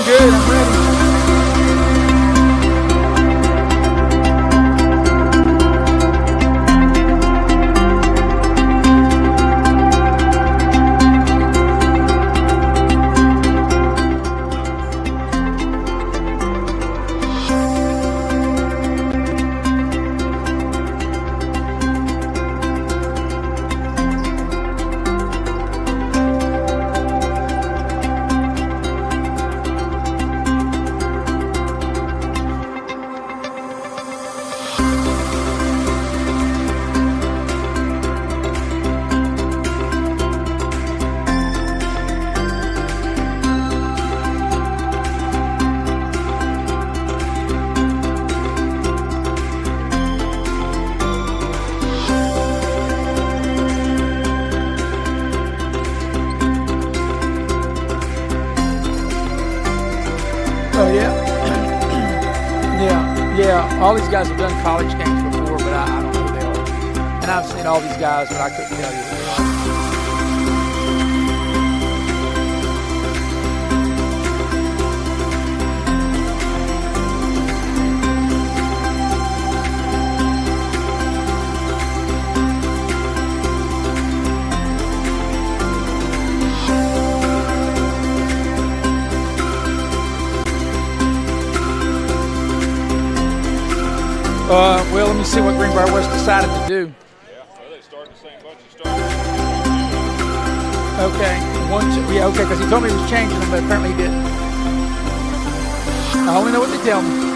good. I'm ready. Oh, yeah. Yeah. All these guys have done college games before, but I don't know who they are. And I've seen all these guys, but I couldn't tell you who they are. Well, let me see what Greenbrier West decided to do. Yeah, well, they started the same bunch. They started. Okay, okay, because he told me he was changing them, but apparently he didn't. I only know what they tell me.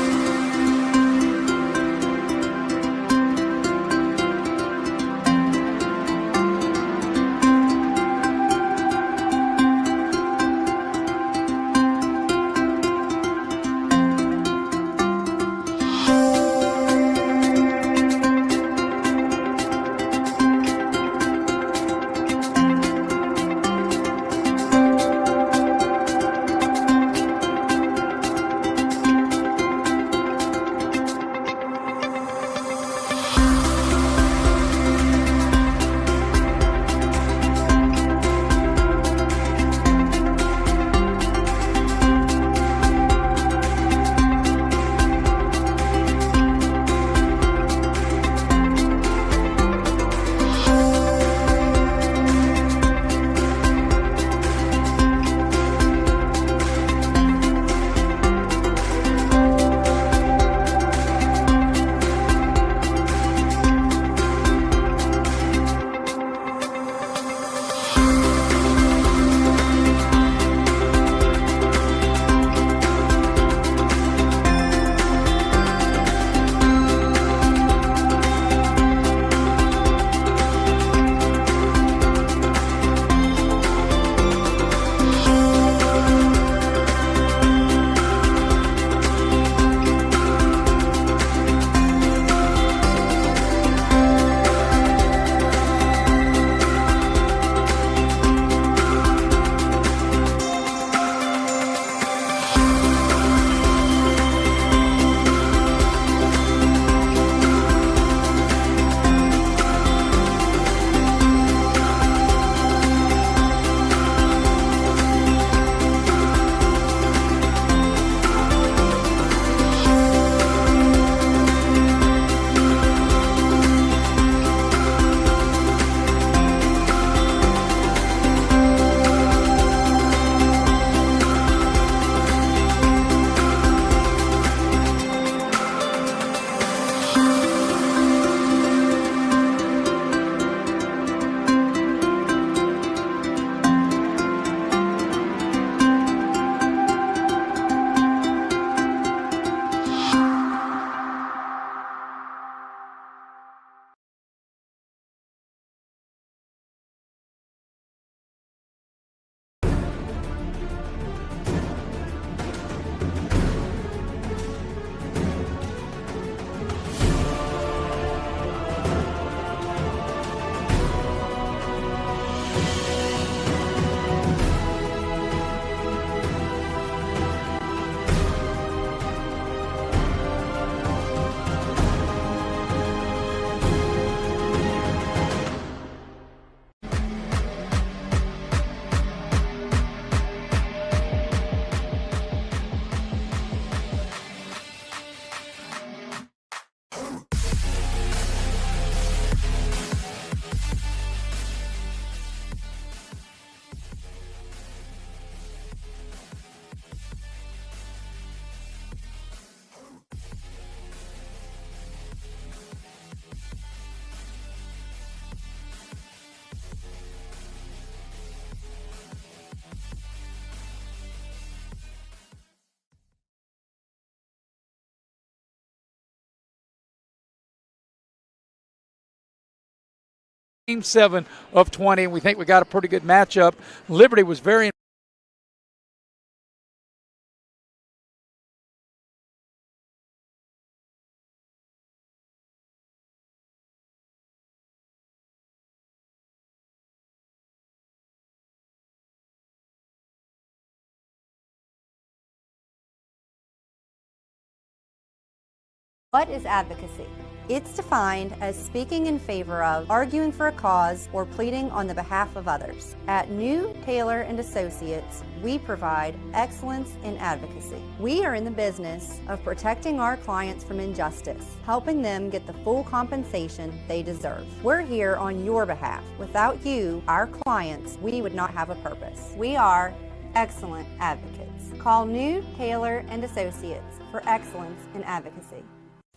Game 7 of 20, and we think we got a pretty good matchup. Liberty was very What is advocacy? It's defined as speaking in favor of, arguing for a cause, or pleading on the behalf of others. At New Taylor and Associates, we provide excellence in advocacy. We are in the business of protecting our clients from injustice, helping them get the full compensation they deserve. We're here on your behalf. Without you, our clients, we would not have a purpose. We are excellent advocates. Call New Taylor and Associates for excellence in advocacy.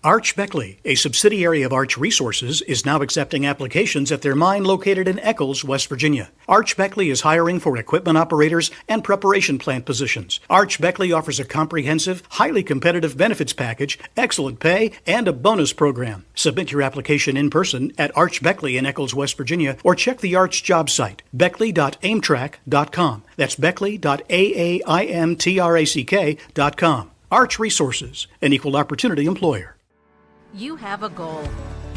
Arch Beckley, a subsidiary of Arch Resources, is now accepting applications at their mine located in Eccles, West Virginia. Arch Beckley is hiring for equipment operators and preparation plant positions. Arch Beckley offers a comprehensive, highly competitive benefits package, excellent pay, and a bonus program. Submit your application in person at Arch Beckley in Eccles, West Virginia, or check the Arch job site, beckley.aimtrack.com. That's beckley.aimtrack.com. Arch Resources, an equal opportunity employer. You have a goal.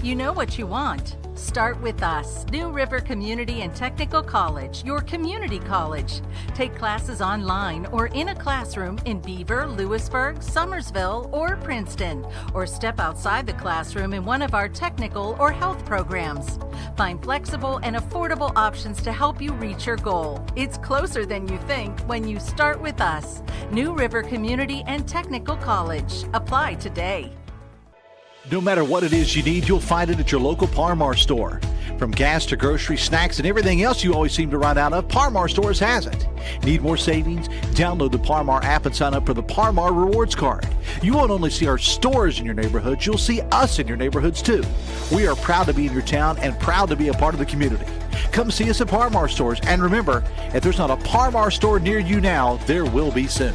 You know what you want. Start with us, New River Community and Technical College, your community college. Take classes online or in a classroom in Beaver, Lewisburg, Summersville, or Princeton, or step outside the classroom in one of our technical or health programs. Find flexible and affordable options to help you reach your goal. It's closer than you think when you start with us, New River Community and Technical College. Apply today. No matter what it is you need, you'll find it at your local Par-Mar store. From gas to groceries, snacks, and everything else you always seem to run out of, Par-Mar stores has it. Need more savings? Download the Par-Mar app and sign up for the Par-Mar Rewards Card. You won't only see our stores in your neighborhoods, you'll see us in your neighborhoods too. We are proud to be in your town and proud to be a part of the community. Come see us at Par-Mar stores, and remember, if there's not a Par-Mar store near you now, there will be soon.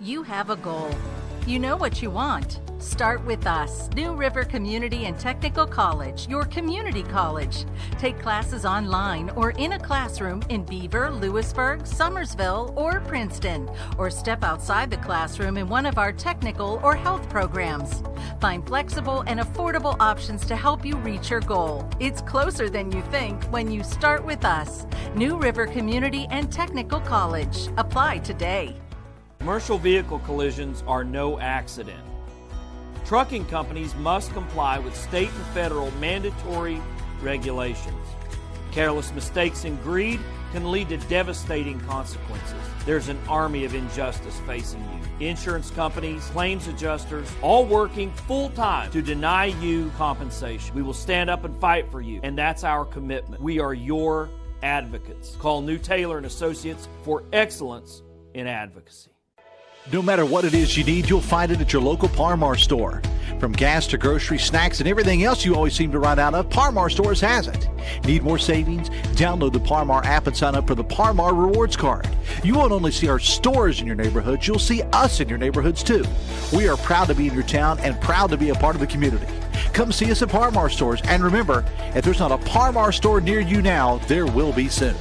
You have a goal. You know what you want. Start with us. New River Community and Technical College, your community college. Take classes online or in a classroom in Beaver, Lewisburg, Summersville, or Princeton, or step outside the classroom in one of our technical or health programs. Find flexible and affordable options to help you reach your goal. It's closer than you think when you start with us. New River Community and Technical College. Apply today. Commercial vehicle collisions are no accident. Trucking companies must comply with state and federal mandatory regulations. Careless mistakes and greed can lead to devastating consequences. There's an army of injustice facing you. Insurance companies, claims adjusters, all working full-time to deny you compensation. We will stand up and fight for you, and that's our commitment. We are your advocates. Call New Taylor and Associates for excellence in advocacy. No matter what it is you need, you'll find it at your local Par-Mar store. From gas to grocery, snacks, and everything else you always seem to run out of, Par-Mar stores has it. Need more savings? Download the Par-Mar app and sign up for the Par-Mar Rewards Card. You won't only see our stores in your neighborhoods, you'll see us in your neighborhoods too. We are proud to be in your town and proud to be a part of the community. Come see us at Par-Mar stores, and remember, if there's not a Par-Mar store near you now, there will be soon.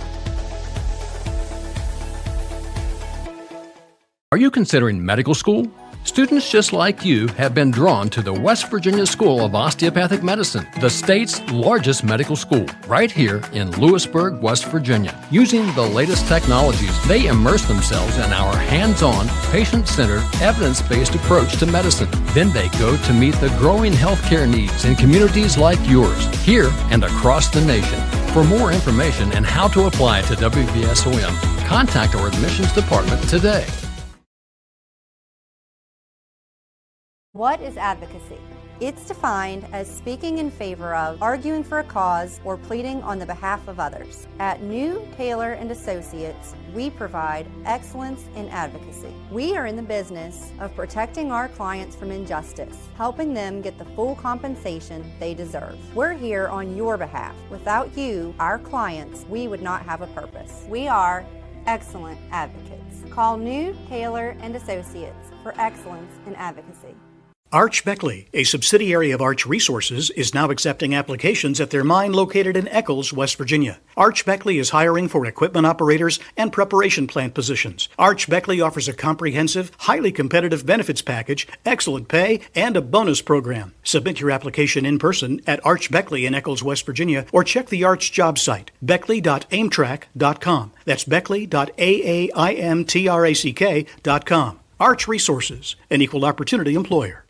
Are you considering medical school? Students just like you have been drawn to the West Virginia School of Osteopathic Medicine, the state's largest medical school, right here in Lewisburg, West Virginia. Using the latest technologies, they immerse themselves in our hands-on, patient-centered, evidence-based approach to medicine. Then they go to meet the growing healthcare needs in communities like yours, here and across the nation. For more information and how to apply to WVSOM, contact our admissions department today. What is advocacy? It's defined as speaking in favor of, arguing for a cause, or pleading on the behalf of others. At New Taylor and Associates, we provide excellence in advocacy. We are in the business of protecting our clients from injustice, helping them get the full compensation they deserve. We're here on your behalf. Without you, our clients, we would not have a purpose. We are excellent advocates. Call New Taylor and Associates for excellence in advocacy. Arch Beckley, a subsidiary of Arch Resources, is now accepting applications at their mine located in Eccles, West Virginia. Arch Beckley is hiring for equipment operators and preparation plant positions. Arch Beckley offers a comprehensive, highly competitive benefits package, excellent pay, and a bonus program. Submit your application in person at Arch Beckley in Eccles, West Virginia, or check the Arch job site, beckley.aimtrack.com. That's beckley.aimtrack.com. Arch Resources, an equal opportunity employer.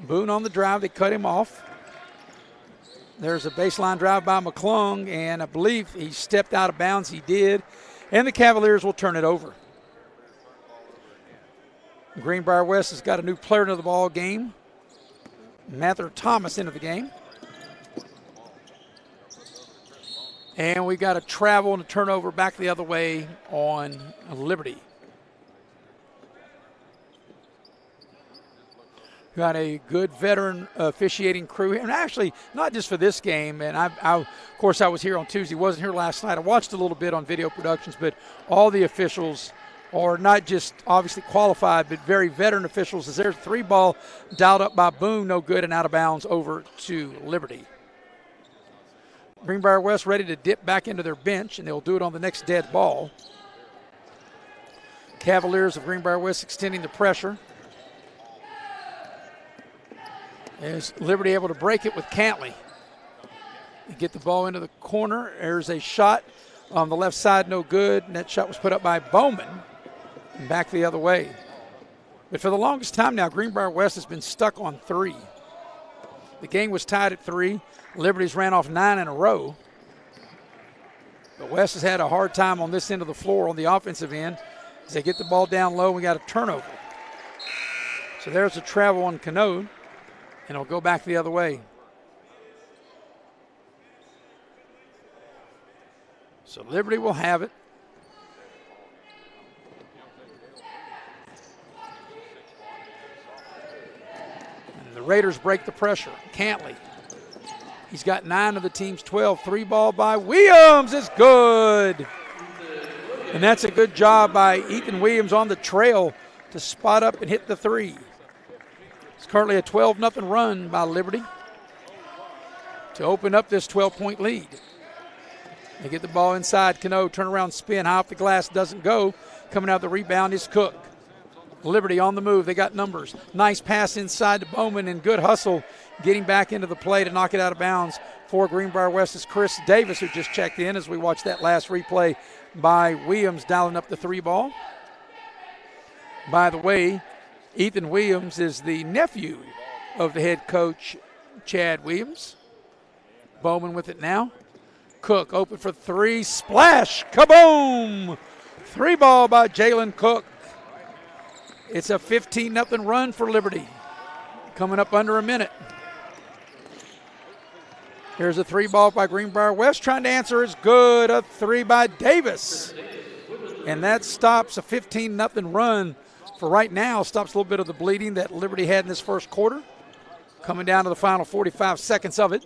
Boone on the drive. They cut him off. There's a baseline drive by McClung, and I believe he stepped out of bounds. He did. And the Cavaliers will turn it over. Greenbrier West has got a new player into the ball game. Mather Thomas into the game. And we got a travel and a turnover back the other way on Liberty. Got a good veteran officiating crew, and actually not just for this game. And I of course, I was here on Tuesday. Wasn't here last night. I watched a little bit on video productions, but all the officials are not just obviously qualified, but very veteran officials. As there's a 3-ball dialed up by Boone, no good, and out of bounds over to Liberty. Greenbrier West ready to dip back into their bench, and they'll do it on the next dead ball. Cavaliers of Greenbrier West extending the pressure. Is Liberty able to break it with Cantley? They get the ball into the corner. There's a shot on the left side, no good. And that shot was put up by Bowman and back the other way. But for the longest time now, Greenbrier West has been stuck on 3. The game was tied at 3. Liberty's ran off 9 in a row. But West has had a hard time on this end of the floor on the offensive end as they get the ball down low. We got a turnover. So there's a travel on Canode. And it'll go back the other way. So Liberty will have it. And the Raiders break the pressure. Cantley. He's got 9 of the team's 12. 3-ball by Williams is good. And that's a good job by Ethan Williams on the trail to spot up and hit the 3. It's currently a 12-0 run by Liberty to open up this 12-point lead. They get the ball inside. Cano, turnaround spin, high off the glass, doesn't go. Coming out the rebound is Cook. Liberty on the move. They got numbers. Nice pass inside to Bowman and good hustle getting back into the play to knock it out of bounds for Greenbrier West is Chris Davis, who just checked in as we watched that last replay by Williams dialing up the 3-ball. By the way, Ethan Williams is the nephew of the head coach, Chad Williams. Bowman with it now. Cook open for 3. Splash! Kaboom! 3-ball by Jalen Cook. It's a 15-0 run for Liberty. Coming up under a minute. Here's a 3-ball by Greenbrier West. Trying to answer is good. A 3 by Davis. And that stops a 15-0 run. For right now, stops a little bit of the bleeding that Liberty had in this first quarter. Coming down to the final 45 seconds of it.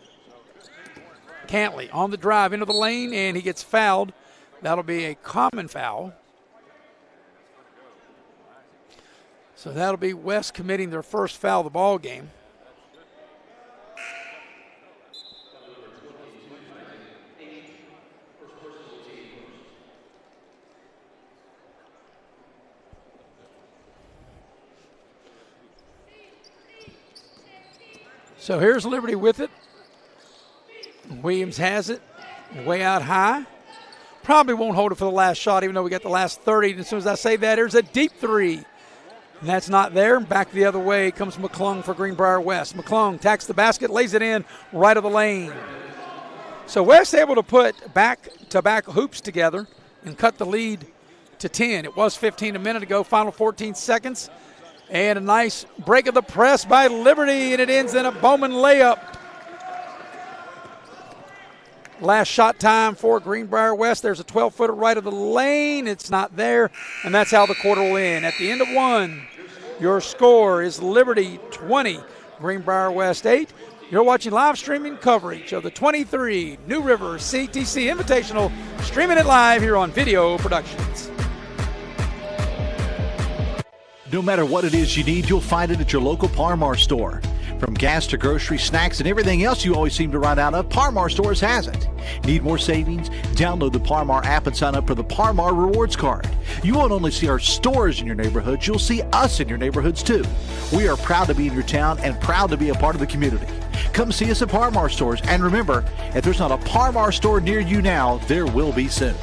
Cantley on the drive into the lane, and he gets fouled. That'll be a common foul. So that'll be West committing their first foul of the ball game. So here's Liberty with it. Williams has it. Way out high. Probably won't hold it for the last shot, even though we got the last 30. And as soon as I say that, there's a deep 3. And that's not there. Back the other way comes McClung for Greenbrier West. McClung tacks the basket, lays it in right of the lane. So West able to put back-to-back hoops together and cut the lead to 10. It was 15 a minute ago. Final 14 seconds. And a nice break of the press by Liberty, and it ends in a Bowman layup. Last shot time for Greenbrier West. There's a 12-footer right of the lane. It's not there, and that's how the quarter will end. At the end of 1, your score is Liberty 20, Greenbrier West 8. You're watching live streaming coverage of the 23 New River CTC Invitational, streaming it live here on Video Productions. No matter what it is you need, you'll find it at your local Par-Mar store. From gas to grocery, snacks, and everything else you always seem to run out of, Par-Mar Stores has it. Need more savings? Download the Par-Mar app and sign up for the Par-Mar Rewards Card. You won't only see our stores in your neighborhoods, you'll see us in your neighborhoods too. We are proud to be in your town and proud to be a part of the community. Come see us at Par-Mar Stores, and remember, if there's not a Par-Mar store near you now, there will be soon.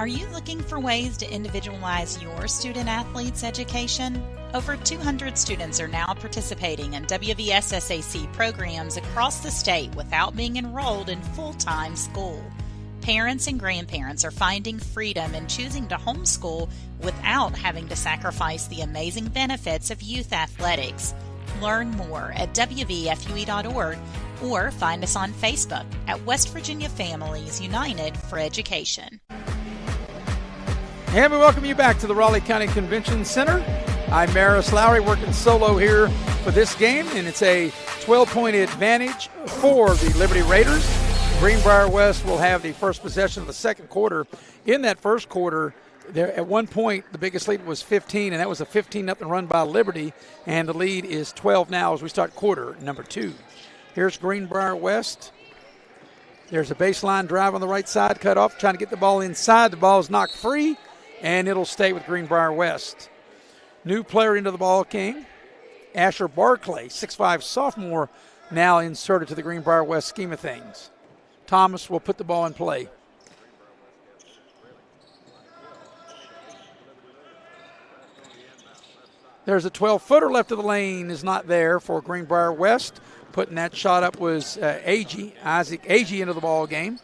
Are you looking for ways to individualize your student-athlete's education? Over 200 students are now participating in WVSSAC programs across the state without being enrolled in full-time school. Parents and grandparents are finding freedom in choosing to homeschool without having to sacrifice the amazing benefits of youth athletics. Learn more at WVFUE.org or find us on Facebook at West Virginia Families United for Education. And we welcome you back to the Raleigh County Convention Center. I'm Maris Lowry working solo here for this game, and it's a 12-point advantage for the Liberty Raiders. Greenbrier West will have the first possession of the second quarter. In that first quarter, there at one point the biggest lead was 15, and that was a 15-0 run by Liberty, and the lead is 12 now as we start quarter number 2. Here's Greenbrier West. There's a baseline drive on the right side, cut off, trying to get the ball inside. The ball is knocked free, and it'll stay with Greenbrier West. New player into the ball game, Asher Barclay, 6'5" sophomore, now inserted to the Greenbrier West scheme of things. Thomas will put the ball in play. There's a 12-footer left of the lane, is not there for Greenbrier West. Putting that shot up was Isaac Agee into the ball game.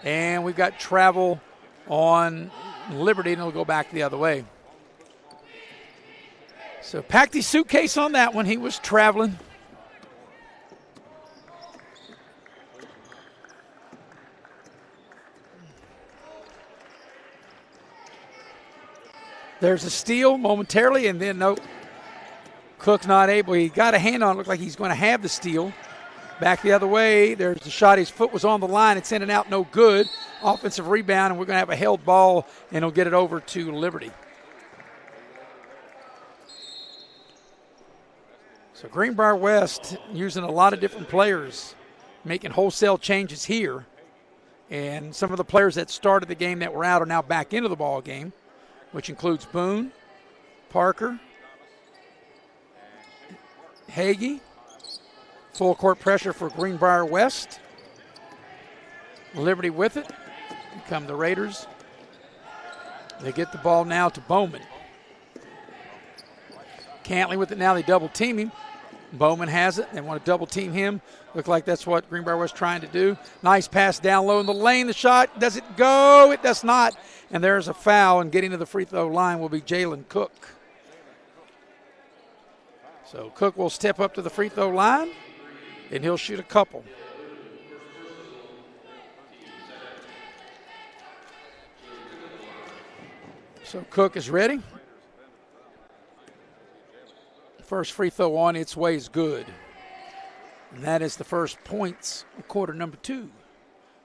And we've got travel on Liberty, and it'll go back the other way. So packed his suitcase on that one. He was traveling. There's a steal momentarily, and then nope. Cook's not able. He got a hand on it. Looked like he's going to have the steal. Back the other way. There's the shot. His foot was on the line. It's in and out. No good. Offensive rebound, and we're going to have a held ball, and he'll get it over to Liberty. So Greenbrier West using a lot of different players, making wholesale changes here. And some of the players that started the game that were out are now back into the ball game, which includes Boone, Parker, Hagee. Full court pressure for Greenbrier West. Liberty with it. Here come the Raiders. They get the ball now to Bowman. Cantley with it now. They double team him. Bowman has it. They want to double team him. Look like that's what Greenbrier was trying to do. Nice pass down low in the lane. The shot, does it go? It does not. And there's a foul, and getting to the free throw line will be Jalen Cook. So Cook will step up to the free throw line, and he'll shoot a couple. So Cook is ready. First free throw on its way is good. And that is the first points of quarter number 2.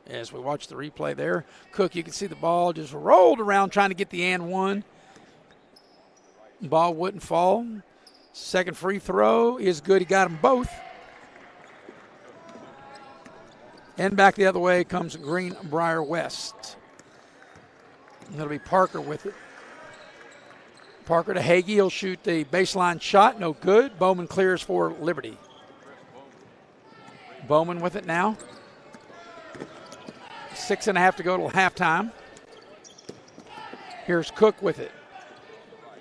As we watch the replay there, Cook, you can see the ball just rolled around trying to get the and one. Ball wouldn't fall. Second free throw is good. He got them both. And back the other way comes Greenbrier West. And it'll be Parker with it. Parker to Hagee. He'll shoot the baseline shot. No good. Bowman clears for Liberty. Bowman with it now. 6.5 to go till halftime. Here's Cook with it.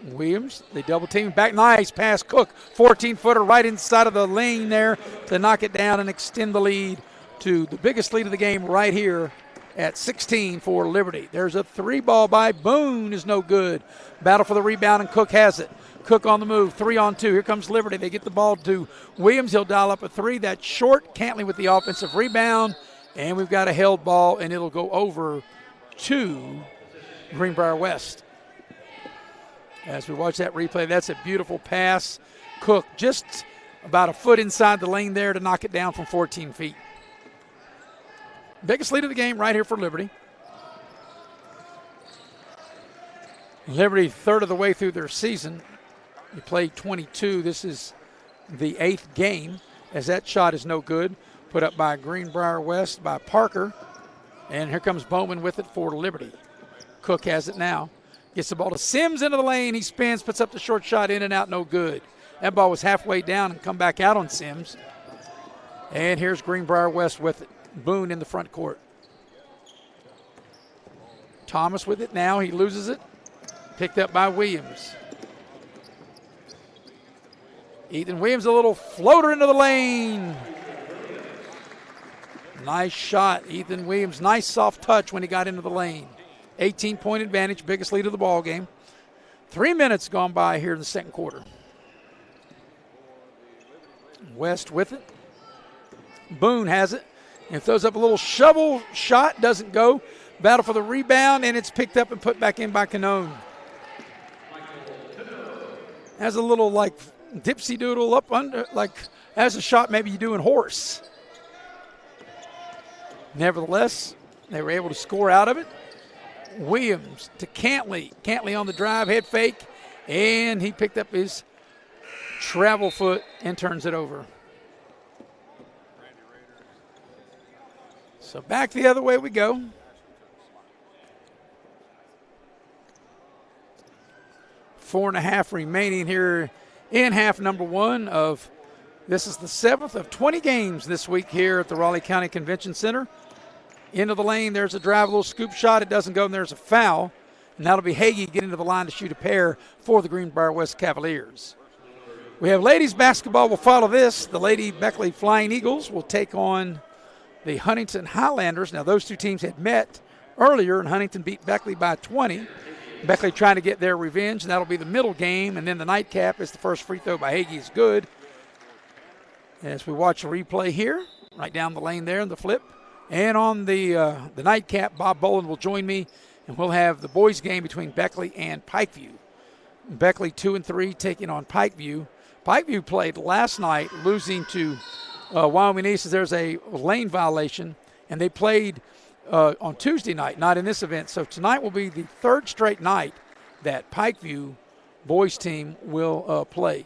Williams, they double team back. Nice pass, Cook. 14-footer right inside of the lane there to knock it down and extend the lead to the biggest lead of the game right here at 16 for Liberty. There's a 3-ball by Boone is no good. Battle for the rebound, and Cook has it. Cook on the move, 3-on-2. Here comes Liberty. They get the ball to Williams. He'll dial up a 3. That's short. Cantley with the offensive rebound. And we've got a held ball, and it'll go over to Greenbrier West. As we watch that replay, that's a beautiful pass. Cook just about a foot inside the lane there to knock it down from 14 feet. Biggest lead of the game right here for Liberty. Liberty third of the way through their season. They played 22. This is the 8th game, as that shot is no good. Put up by Greenbrier West by Parker. And here comes Bowman with it for Liberty. Cook has it now. Gets the ball to Sims into the lane. He spins, puts up the short shot, in and out, no good. That ball was halfway down and come back out on Sims. And here's Greenbrier West with it. Boone in the front court. Thomas with it now. He loses it. Picked up by Williams. Ethan Williams, a little floater into the lane. Nice shot, Ethan Williams. Nice soft touch when he got into the lane. 18-point advantage, biggest lead of the ball game. 3 minutes gone by here in the second quarter. West with it. Boone has it and throws up a little shovel shot. Doesn't go. Battle for the rebound, and it's picked up and put back in by Canone. Has a little like dipsy doodle up under, like as a shot maybe you do in horse. Nevertheless, they were able to score out of it. Williams to Cantley. Cantley on the drive, head fake, and he picked up his travel foot and turns it over. So back the other way we go. Four and a half remaining here in half number one of, this is the 7th of 20 games this week here at the Raleigh County Convention Center. Into the lane, there's a drive, a little scoop shot. It doesn't go, and there's a foul. And that'll be Hagee getting to the line to shoot a pair for the Greenbrier West Cavaliers. We have ladies basketball will follow this. The Lady Beckley Flying Eagles will take on the Huntington Highlanders. Now, those two teams had met earlier, and Huntington beat Beckley by 20. Beckley trying to get their revenge, and that'll be the middle game. And then the nightcap is the first free throw by Hagee is good. As we watch the replay here, right down the lane there in the flip. And on the nightcap, Bob Boland will join me, and we'll have the boys' game between Beckley and Pikeview. Beckley 2-3 taking on Pikeview. Pikeview played last night, losing to Wyoming East as there's a lane violation, and they played on Tuesday night, not in this event. So tonight will be the third straight night that Pikeview boys team will play.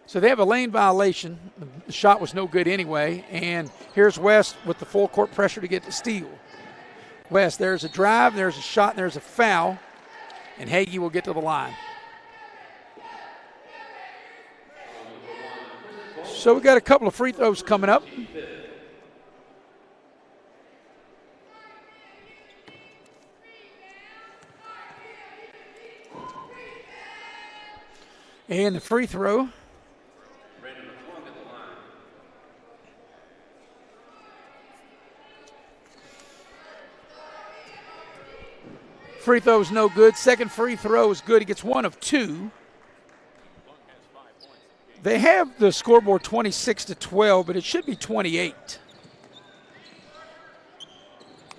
So they have a lane violation. The shot was no good anyway. And here's West with the full court pressure to get the steal. West, there's a drive, there's a shot, and there's a foul. And Hagee will get to the line. So we got a couple of free throws coming up. And the free throw. Free throw is no good. Second free throw is good. He gets one of two. They have the scoreboard 26-12, but it should be 28.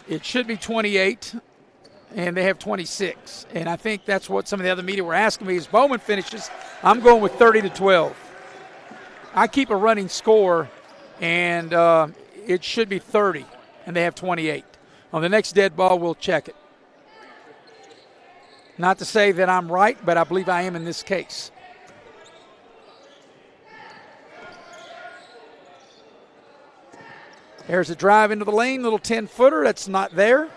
It should be 28, and they have 26. And I think that's what some of the other media were asking me. As Bowman finishes, I'm going with 30-12. I keep a running score, and it should be 30, and they have 28. On the next dead ball, we'll check it. Not to say that I'm right, but I believe I am in this case. There's a drive into the lane, little 10-footer. That's not there.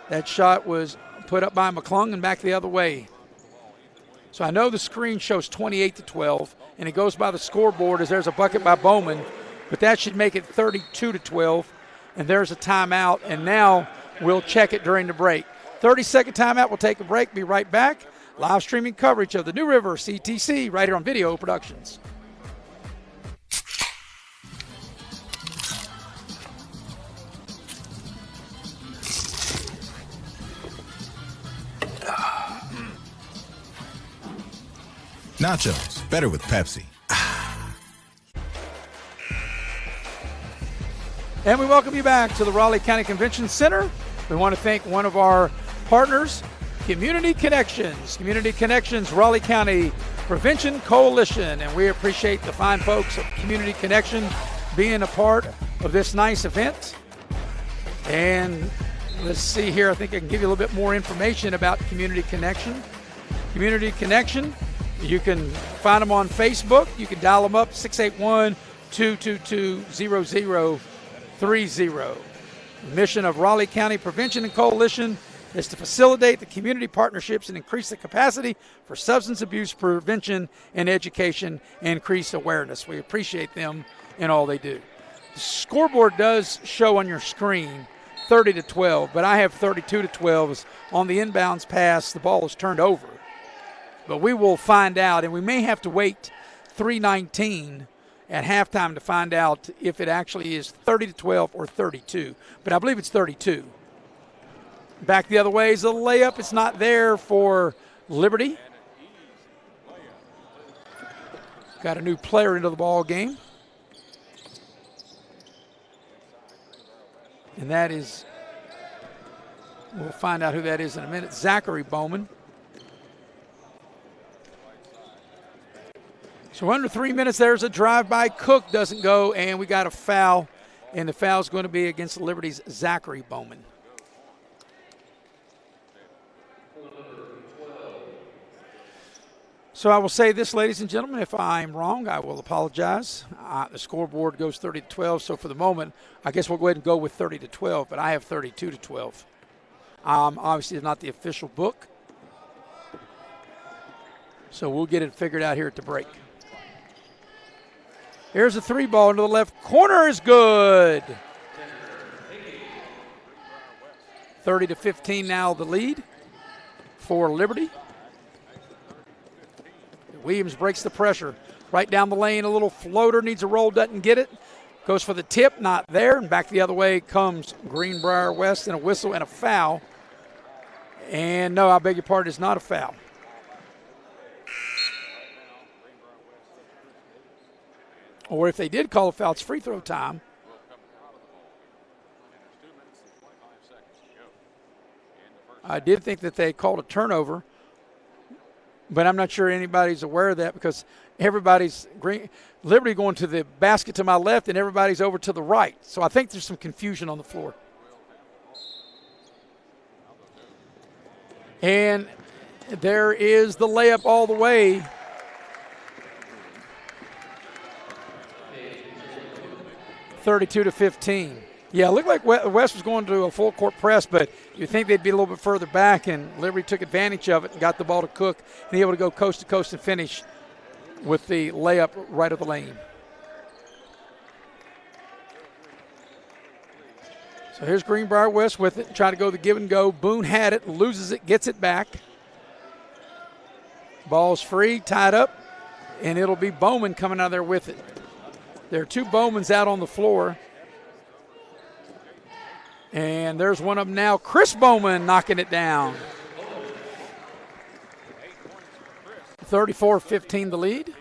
That shot was put up by McClung and back the other way. So I know the screen shows 28-12, and it goes by the scoreboard as there's a bucket by Bowman, but that should make it 32-12, and there's a timeout, and now we'll check it during the break. 30-second timeout. We'll take a break. Be right back. Live streaming coverage of the New River CTC right here on Video Productions. Nachos, better with Pepsi. And we welcome you back to the Raleigh County Convention Center. We want to thank one of our partners, Community Connections. Community Connections, Raleigh County Prevention Coalition. And we appreciate the fine folks of Community Connection being a part of this nice event. And let's see here. I think I can give you a little bit more information about Community Connection. Community Connection, you can find them on Facebook. You can dial them up, 681-222-0030. The mission of Raleigh County Prevention and Coalition is to facilitate the community partnerships and increase the capacity for substance abuse prevention and education and increase awareness. We appreciate them and all they do. The scoreboard does show on your screen 30-12, but I have 32-12. On the inbounds pass, the ball is turned over. But we will find out, and we may have to wait 3:19 at halftime to find out if it actually is 30-12 or 32. But I believe it's 32. Back the other way is a layup. It's not there for Liberty. Got a new player into the ball game. And that is, we'll find out who that is in a minute, Zachary Bowman. So under 3 minutes, there's a drive by. Cook doesn't go, and we got a foul, and the foul's going to be against Liberty's Zachary Bowman. So I will say this, ladies and gentlemen, if I'm wrong, I will apologize. The scoreboard goes 30-12, so for the moment, I guess we'll go ahead and go with 30-12, but I have 32-12. Obviously, it's not the official book, so we'll get it figured out here at the break. Here's a three ball into the left corner is good. 30-15 now the lead for Liberty. Williams breaks the pressure. Right down the lane, a little floater, needs a roll, doesn't get it. Goes for the tip, not there. And back the other way comes Greenbrier West, and a whistle and a foul. And no, I beg your pardon, it's not a foul. Or if they did call a foul, it's free throw time. I did think that they called a turnover, but I'm not sure anybody's aware of that because everybody's Liberty going to the basket to my left and everybody's over to the right. So I think there's some confusion on the floor. And there is the layup all the way. $32-15. Yeah, it looked like West was going to a full court press, but you think they'd be a little bit further back, and Liberty took advantage of it and got the ball to Cook and able to go coast to coast and finish with the layup right of the lane. So here's Greenbrier West with it, trying to go the give and go. Boone had it, loses it, gets it back. Ball's free, tied up, and it'll be Bowman coming out there with it. There are two Bowmans out on the floor. And there's one of them now, Chris Bowman knocking it down. 34-15 the lead.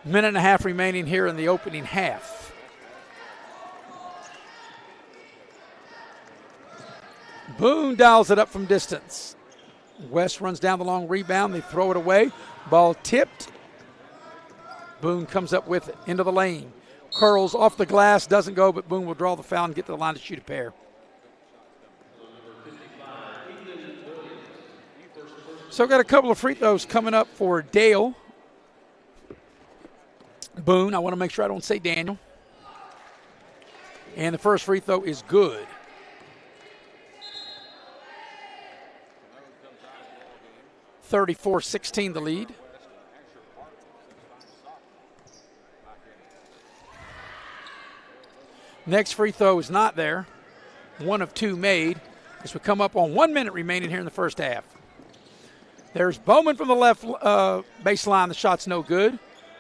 Minute and a half remaining here in the opening half. Boone dials it up from distance. West runs down the long rebound. They throw it away. Ball tipped. Boone comes up with it into the lane. Curls off the glass, doesn't go, but Boone will draw the foul and get to the line to shoot a pair. So got a couple of free throws coming up for Dale. Boone, I want to make sure I don't say Daniel. And the first free throw is good. $34-16 the lead. Next free throw is not there. One of two made. This would come up on 1 minute remaining here in the first half. There's Bowman from the left baseline. The shot's no good.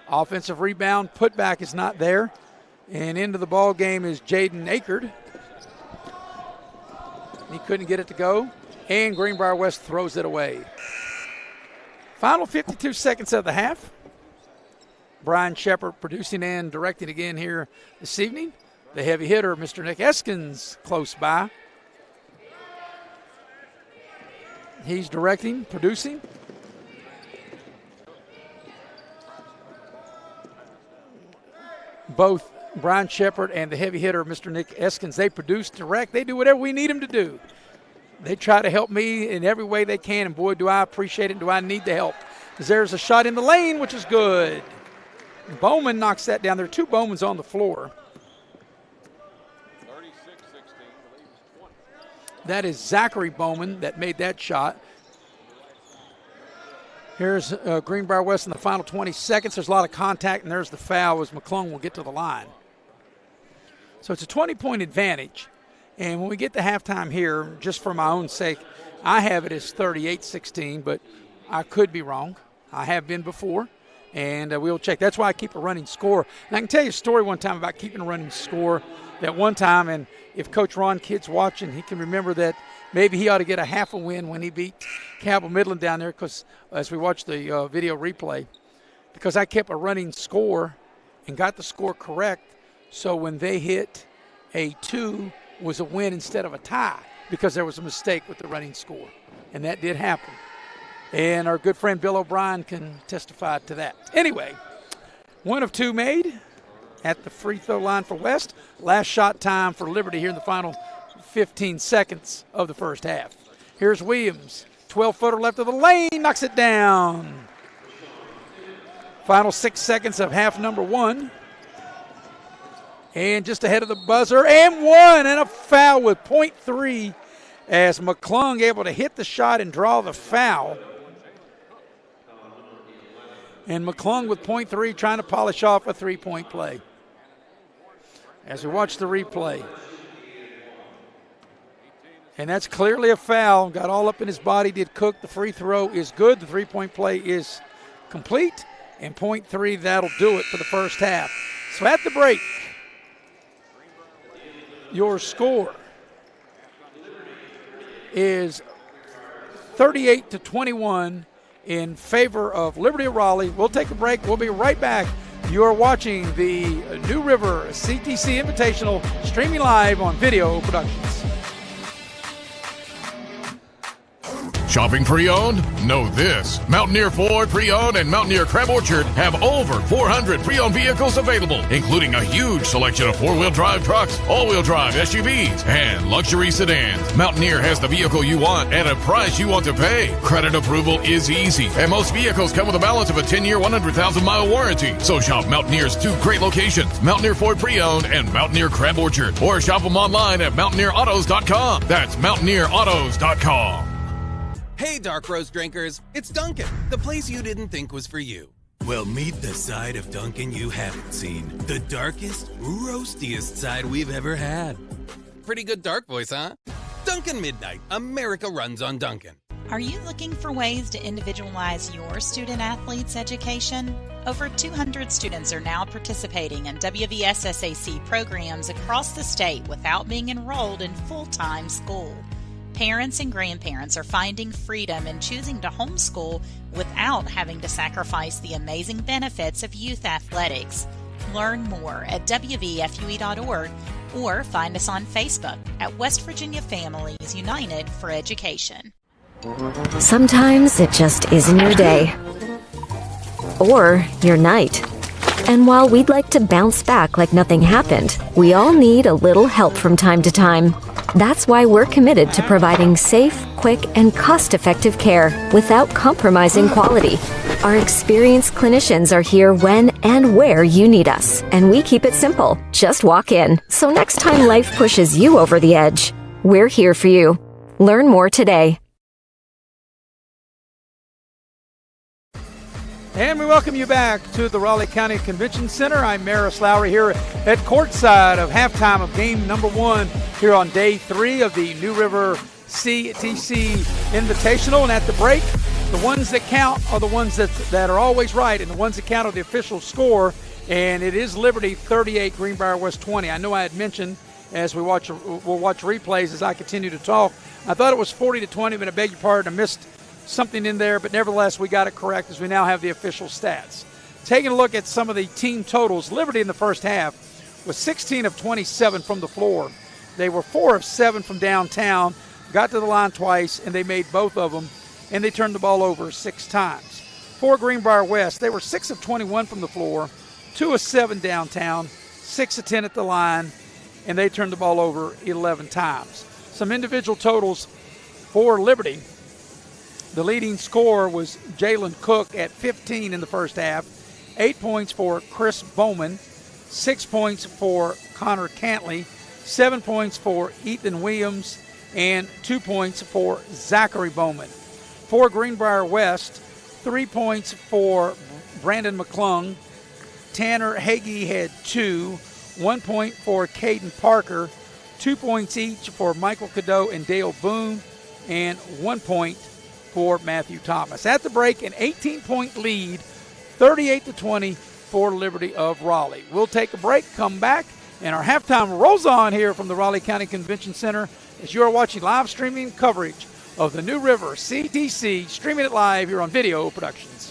Offensive rebound. Putback is not there. And into the ball game is Jaden Akard. He couldn't get it to go. And Greenbrier West throws it away. Final 52 seconds of the half. Brian Shepard producing and directing again here this evening. The heavy hitter, Mr. Nick Eskins, close by. He's directing, producing. Both Brian Shepard and the heavy hitter, Mr. Nick Eskins, they produce, direct. They do whatever we need them to do. They try to help me in every way they can, and boy, do I appreciate it and do I need the help. Because there's a shot in the lane, which is good. Bowman knocks that down. There are two Bowmans on the floor. That is Zachary Bowman that made that shot. Here's Greenbrier West in the final 20 seconds. There's a lot of contact, and there's the foul as McClung will get to the line. So it's a 20-point advantage. And when we get to halftime here, just for my own sake, I have it as 38-16, but I could be wrong. I have been before, and we'll check. That's why I keep a running score. And I can tell you a story one time about keeping a running score. That one time, and if Coach Ron Kidd's watching, he can remember that maybe he ought to get a half a win when he beat Cabell Midland down there, because as we watch the video replay, because I kept a running score and got the score correct, so when they hit a 2 was a win instead of a tie, because there was a mistake with the running score, and that did happen. And our good friend Bill O'Brien can testify to that. Anyway, 1 of 2 made at the free throw line for West. Last shot time for Liberty here in the final 15 seconds of the first half. Here's Williams, 12-footer left of the lane, knocks it down. Final 6 seconds of half number 1. And just ahead of the buzzer, and 1, and a foul with .3 as McClung able to hit the shot and draw the foul. And McClung with .3 trying to polish off a 3-point play. As we watch the replay. And that's clearly a foul. Got all up in his body, did Cook. The free throw is good. The 3-point play is complete. And .3, that'll do it for the first half. So at the break, your score is 38-21 in favor of Liberty of Raleigh. We'll take a break. We'll be right back. You are watching the New River CTC Invitational, streaming live on Video Productions. Shopping pre-owned? Know this. Mountaineer Ford Pre-Owned and Mountaineer Crab Orchard have over 400 pre-owned vehicles available, including a huge selection of four-wheel drive trucks, all-wheel drive SUVs, and luxury sedans. Mountaineer has the vehicle you want at a price you want to pay. Credit approval is easy, and most vehicles come with a balance of a 10-year, 100,000-mile warranty. So shop Mountaineer's 2 great locations, Mountaineer Ford Pre-Owned and Mountaineer Crab Orchard, or shop them online at mountaineerautos.com. That's mountaineerautos.com. Hey, Dark Roast drinkers, it's Dunkin', the place you didn't think was for you. Well, meet the side of Dunkin' you haven't seen. The darkest, roastiest side we've ever had. Pretty good dark voice, huh? Dunkin' Midnight, America runs on Dunkin'. Are you looking for ways to individualize your student-athlete's education? Over 200 students are now participating in WVSSAC programs across the state without being enrolled in full-time school. Parents and grandparents are finding freedom in choosing to homeschool without having to sacrifice the amazing benefits of youth athletics. Learn more at WVFUE.org or find us on Facebook at West Virginia Families United for Education. Sometimes it just isn't your day. Or your night. And while we'd like to bounce back like nothing happened, we all need a little help from time to time. That's why we're committed to providing safe, quick, and cost-effective care without compromising quality. Our experienced clinicians are here when and where you need us, and we keep it simple. Just walk in. So next time life pushes you over the edge, we're here for you. Learn more today. And we welcome you back to the Raleigh County Convention Center. I'm Maris Lowry here at courtside of halftime of game number 1 here on day 3 of the New River CTC Invitational. And at the break, the ones that count are the ones that are always right, and the ones that count are the official score. And it is Liberty 38, Greenbrier West 20. I know I had mentioned as we'll watch replays as I continue to talk. I thought it was 40-20, but I beg your pardon, I missed something in there, but nevertheless we got it correct as we now have the official stats. Taking a look at some of the team totals, Liberty in the first half was 16 of 27 from the floor. They were 4 of 7 from downtown, got to the line twice, and they made both of them, and they turned the ball over 6 times. For Greenbrier West, they were 6 of 21 from the floor, 2 of 7 downtown, 6 of 10 at the line, and they turned the ball over 11 times. Some individual totals for Liberty. The leading scorer was Jalen Cook at 15 in the first half, 8 points for Chris Bowman, 6 points for Connor Cantley, 7 points for Ethan Williams, and 2 points for Zachary Bowman. For Greenbrier West, 3 points for Brandon McClung. Tanner Hagee had 2. 1 point for Caden Parker. 2 points each for Michael Cadeau and Dale Boone. And 1 point for Matthew Thomas. At the break, an 18-point lead, 38-20 for Liberty of Raleigh. We'll take a break, come back, and our halftime rolls on here from the Raleigh County Convention Center as you are watching live streaming coverage of the New River CTC, streaming it live here on Video Productions.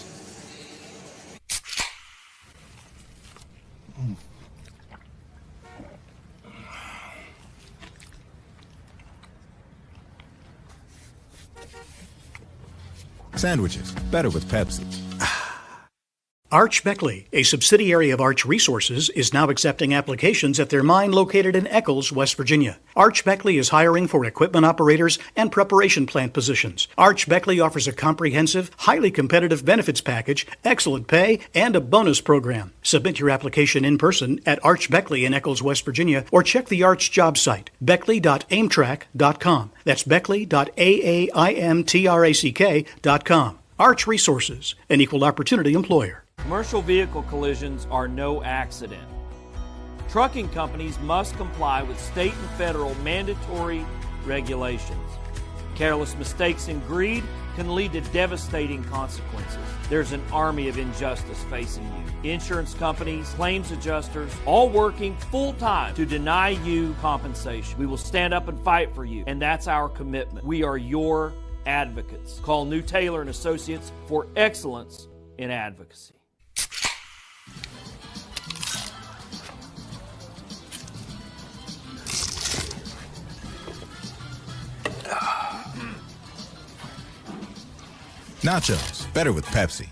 Sandwiches, better with Pepsi. Arch Beckley, a subsidiary of Arch Resources, is now accepting applications at their mine located in Eccles, West Virginia. Arch Beckley is hiring for equipment operators and preparation plant positions. Arch Beckley offers a comprehensive, highly competitive benefits package, excellent pay, and a bonus program. Submit your application in person at Arch Beckley in Eccles, West Virginia, or check the Arch job site, beckley.aimtrack.com. That's beckley.aimtrack.com. Arch Resources, an equal opportunity employer. Commercial vehicle collisions are no accident. Trucking companies must comply with state and federal mandatory regulations. Careless mistakes and greed can lead to devastating consequences. There's an army of injustice facing you. Insurance companies, claims adjusters, all working full-time to deny you compensation. We will stand up and fight for you, and that's our commitment. We are your advocates. Call New Taylor and Associates for excellence in advocacy. Nachos, better with Pepsi.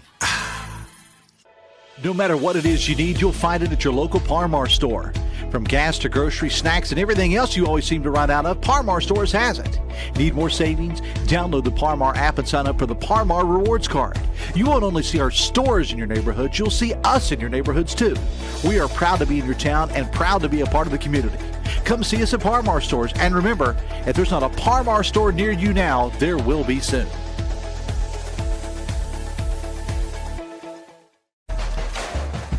No matter what it is you need, you'll find it at your local Par-Mar store. From gas to grocery, snacks, and everything else you always seem to run out of, Par-Mar Stores has it. Need more savings? Download the Par-Mar app and sign up for the Par-Mar Rewards Card. You won't only see our stores in your neighborhoods, you'll see us in your neighborhoods too. We are proud to be in your town and proud to be a part of the community. Come see us at Par-Mar Stores, and remember, if there's not a Par-Mar store near you now, there will be soon.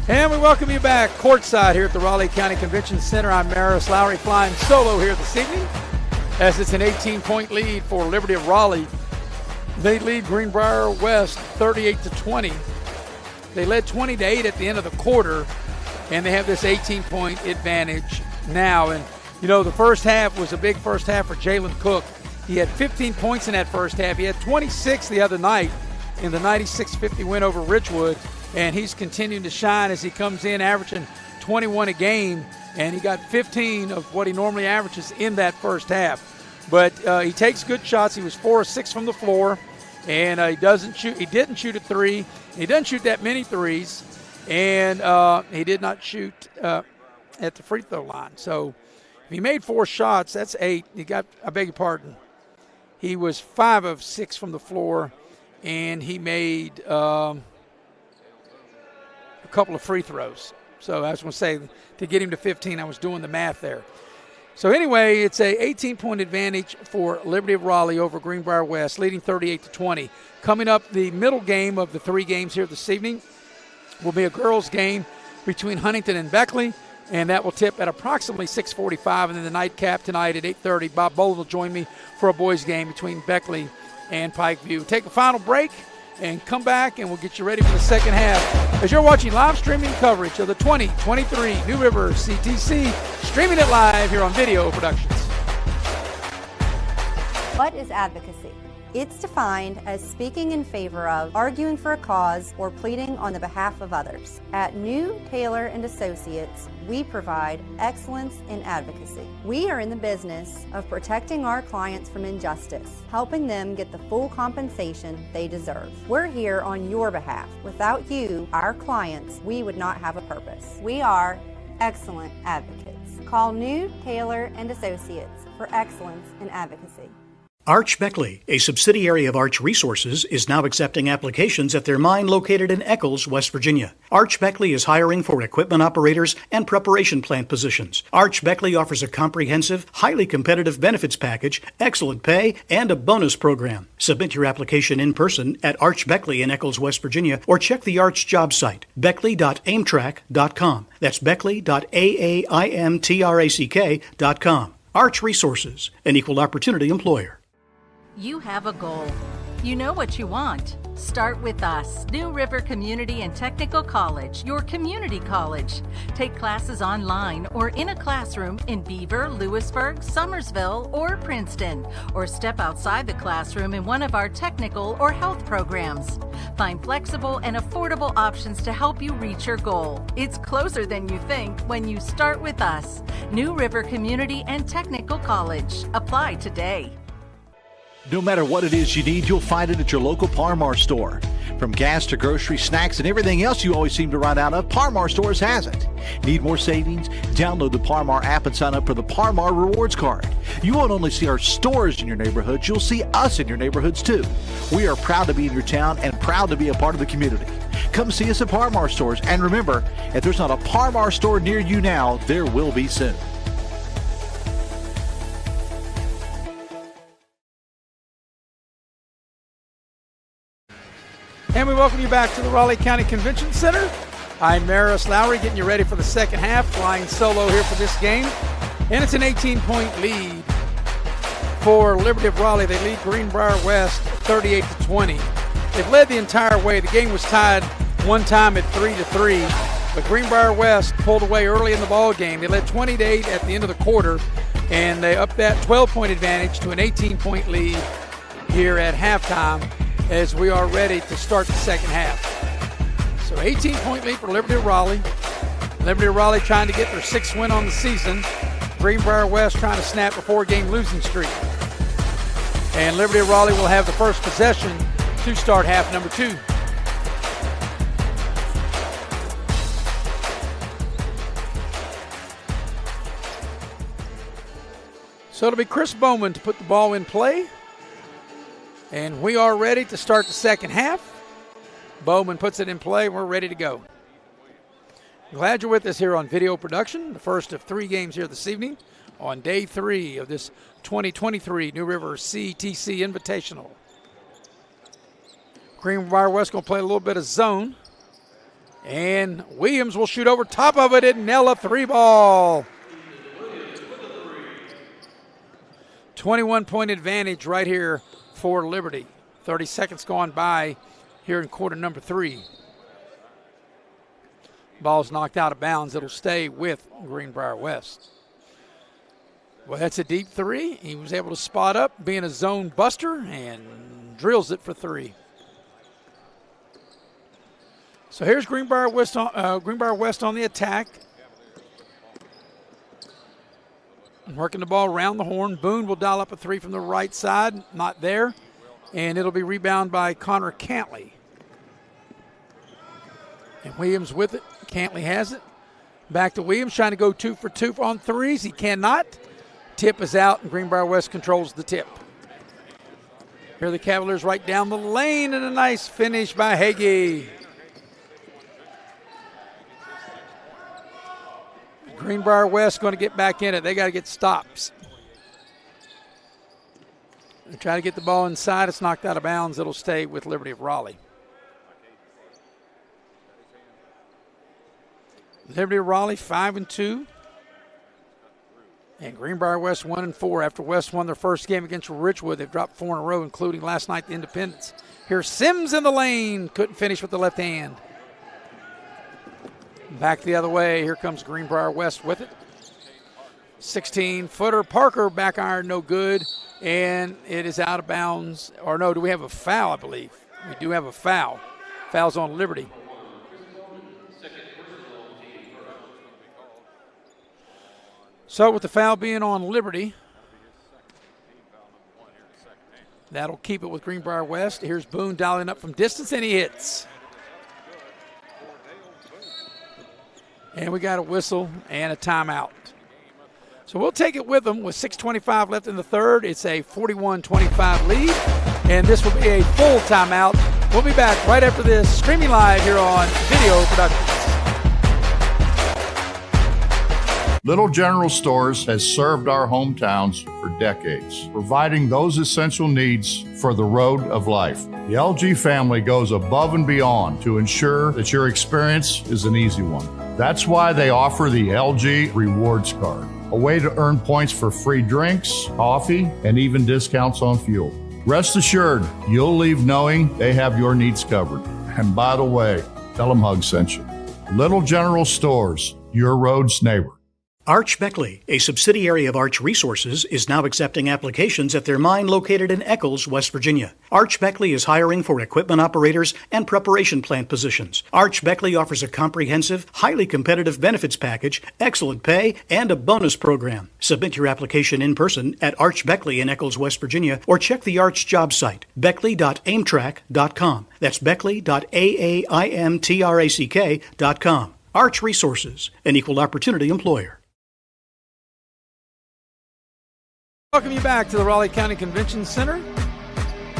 And we welcome you back courtside here at the Raleigh County Convention Center. I'm Maris Lowry flying solo here this evening as it's an 18-point lead for Liberty of Raleigh. They lead Greenbrier West 38-20. They led 20-8 at the end of the quarter, and they have this 18-point advantage now. And, you know, the first half was a big first half for Jalen Cook. He had 15 points in that first half. He had 26 the other night in the 96-50 win over Ridgewood. And he's continuing to shine as he comes in averaging 21 a game, and he got 15 of what he normally averages in that first half. But he takes good shots. He was 4 of 6 from the floor, and he didn't shoot a three. He doesn't shoot that many threes, and he did not shoot at the free throw line. So if he made 4 shots, that's 8. I beg your pardon. He was 5 of 6 from the floor, and he made couple of free throws. So I was going to say, to get him to 15, I was doing the math there. So anyway, it's a 18-point advantage for Liberty of Raleigh over Greenbrier West, leading 38-20. Coming up, the middle game of the 3 games here this evening will be a girls' game between Huntington and Beckley, and that will tip at approximately 6:45. And then the nightcap tonight at 8:30. Bob Bold will join me for a boys' game between Beckley and Pikeview. Take a final break and come back, and we'll get you ready for the second half as you're watching live streaming coverage of the 2023 New River CTC, streaming it live here on Video Productions. What is advocacy? It's defined as speaking in favor of, arguing for a cause, or pleading on the behalf of others. At New Taylor and Associates, we provide excellence in advocacy. We are in the business of protecting our clients from injustice, helping them get the full compensation they deserve. We're here on your behalf. Without you, our clients, we would not have a purpose. We are excellent advocates. Call New Taylor and Associates for excellence in advocacy. Arch Beckley, a subsidiary of Arch Resources, is now accepting applications at their mine located in Eccles, West Virginia. Arch Beckley is hiring for equipment operators and preparation plant positions. Arch Beckley offers a comprehensive, highly competitive benefits package, excellent pay, and a bonus program. Submit your application in person at Arch Beckley in Eccles, West Virginia, or check the Arch job site, beckley.aimtrack.com. That's beckley.aimtrack.com. Arch Resources, an equal opportunity employer. You have a goal. You know what you want. Start with us, New River Community and Technical College, your community college. Take classes online or in a classroom in Beaver, Lewisburg, Summersville, or Princeton, or step outside the classroom in one of our technical or health programs. Find flexible and affordable options to help you reach your goal. It's closer than you think when you start with us, New River Community and Technical College. Apply today. No matter what it is you need, you'll find it at your local Par Mar store. From gas to grocery, snacks, and everything else you always seem to run out of, Par Mar stores has it. Need more savings? Download the Par Mar app and sign up for the Par Mar Rewards Card. You won't only see our stores in your neighborhoods, you'll see us in your neighborhoods too. We are proud to be in your town and proud to be a part of the community. Come see us at Par Mar stores, and remember, if there's not a Par Mar store near you now, there will be soon. And we welcome you back to the Raleigh County Convention Center. I'm Maris Lowry getting you ready for the second half, flying solo here for this game. And it's an 18-point lead for Liberty of Raleigh. They lead Greenbrier West 38-20. They've led the entire way. The game was tied one time at 3-3, but Greenbrier West pulled away early in the ball game. They led 20-8 at the end of the quarter, and they upped that 12-point advantage to an 18-point lead here at halftime, as we are ready to start the second half. So 18-point lead for Liberty of Raleigh. Liberty of Raleigh trying to get their 6th win on the season. Greenbrier West trying to snap a 4-game losing streak. And Liberty of Raleigh will have the first possession to start half number 2. So it'll be Chris Bowman to put the ball in play. And we are ready to start the second half. Bowman puts it in play. We're ready to go. Glad you're with us here on video production, the first of 3 games here this evening on day 3 of this 2023 New River CTC Invitational. Greenbrier West going to play a little bit of zone. And Williams will shoot over top of it and nail a 3-ball. 21-point advantage right here for Liberty. 30 seconds gone by here in quarter number 3. Ball's knocked out of bounds. It'll stay with Greenbrier West. Well, that's a deep 3. He was able to spot up, being a zone buster, and drills it for 3. So here's Greenbrier West on the attack. Working the ball around the horn. Boone will dial up a 3 from the right side. Not there. And it'll be rebounded by Connor Cantley. And Williams with it. Cantley has it. Back to Williams, trying to go 2 for 2 on 3s. He cannot. Tip is out, and Greenbrier West controls the tip. Here are the Cavaliers right down the lane, and a nice finish by Hagee. Greenbrier West going to get back in it. They got to get stops. They try to get the ball inside. It's knocked out of bounds. It'll stay with Liberty of Raleigh. Liberty of Raleigh 5-2. And Greenbrier West 1-4. After West won their first game against Richwood, they've dropped 4 in a row, including last night the Independence. Here's Sims in the lane. Couldn't finish with the left hand. Back the other way. Here comes Greenbrier West with it. 16-footer. Parker back iron, no good. And it is out of bounds. Or no, do we have a foul, I believe? We do have a foul. Foul's on Liberty. So with the foul being on Liberty, that'll keep it with Greenbrier West. Here's Boone dialing up from distance, and he hits. And we got a whistle and a timeout. So we'll take it with them with 6:25 left in the third. It's a 41-25 lead, and this will be a full timeout. We'll be back right after this, streaming live here on Video Productions. Little General Stores has served our hometowns for decades, providing those essential needs for the road of life. The LG family goes above and beyond to ensure that your experience is an easy one. That's why they offer the LG Rewards Card, a way to earn points for free drinks, coffee, and even discounts on fuel. Rest assured, you'll leave knowing they have your needs covered. And by the way, tell them Hug sent you. Little General Stores, your road's neighbor. Arch Beckley, a subsidiary of Arch Resources, is now accepting applications at their mine located in Eccles, West Virginia. Arch Beckley is hiring for equipment operators and preparation plant positions. Arch Beckley offers a comprehensive, highly competitive benefits package, excellent pay, and a bonus program. Submit your application in person at Arch Beckley in Eccles, West Virginia, or check the Arch job site, beckley.aimtrack.com. That's beckley.aimtrack.com. Arch Resources, an equal opportunity employer. Welcome you back to the Raleigh County Convention Center.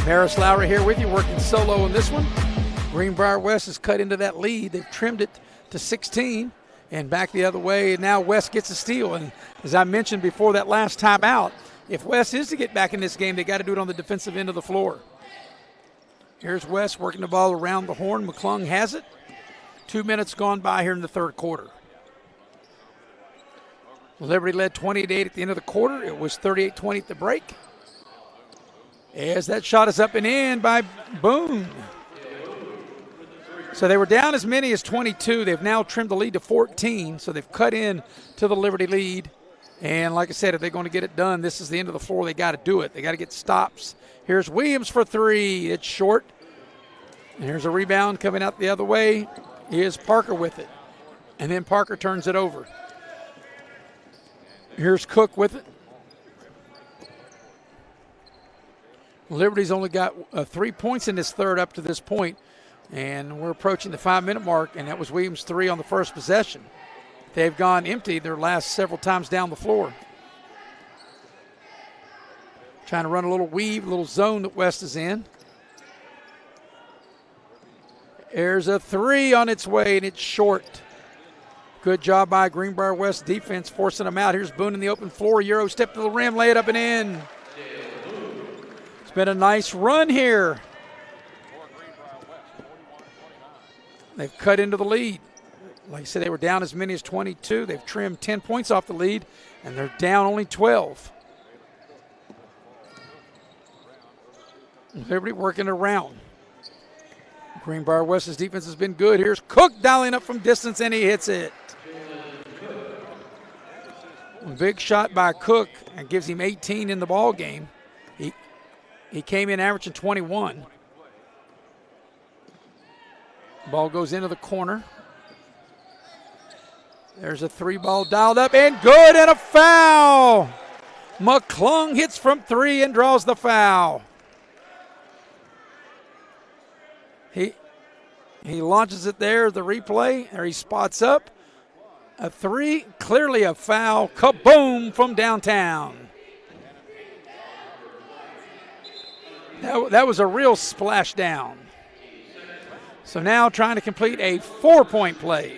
Maris Lowry here with you, working solo on this one. Greenbrier West has cut into that lead. They've trimmed it to 16 and back the other way. And now West gets a steal. And as I mentioned before that last time out, if West is to get back in this game, they got to do it on the defensive end of the floor. Here's West working the ball around the horn. McClung has it. 2 minutes gone by here in the third quarter. Liberty led 20-8 at the end of the quarter. It was 38-20 at the break. As that shot is up and in by Boone. So they were down as many as 22. They've now trimmed the lead to 14, so they've cut in to the Liberty lead. And like I said, if they're going to get it done, this is the end of the floor. They got to do it. They got to get stops. Here's Williams for three. It's short. And here's a rebound coming out the other way. Here's Parker with it. And then Parker turns it over. Here's Cook with it. Liberty's only got 3 points in this third up to this point, and we're approaching the 5-minute mark, and that was Williams' three on the first possession. They've gone empty their last several times down the floor. Trying to run a little weave, a little zone that West is in. There's a three on its way, and it's short. Good job by Greenbrier West defense forcing them out. Here's Boone in the open floor. Euro step to the rim, lay it up and in. It's been a nice run here. They've cut into the lead. Like I said, they were down as many as 22. They've trimmed 10 points off the lead, and they're down only 12. Liberty working around. Greenbrier West's defense has been good. Here's Cook dialing up from distance, and he hits it. Big shot by Cook and gives him 18 in the ball game. He came in averaging 21. Ball goes into the corner. There's a three ball dialed up and good, and a foul. McClung hits from three and draws the foul. He launches it there, the replay, or he spots up. A three, clearly a foul. Kaboom from downtown. That was a real splash down. So now trying to complete a 4-point play.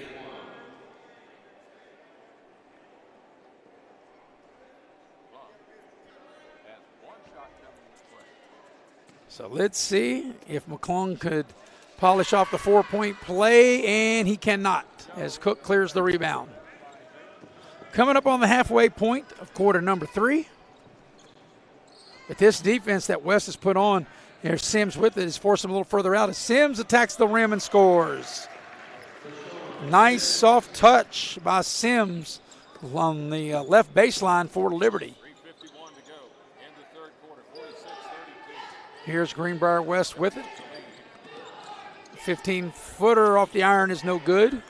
So let's see if McClung could polish off the 4-point play, and he cannot as Cook clears the rebound. Coming up on the halfway point of quarter number 3. But this defense that West has put on, there's Sims with it, is forcing him a little further out as Sims attacks the rim and scores. Nice soft touch by Sims on the left baseline for Liberty. Here's Greenbrier West with it. 15-footer off the iron is no good.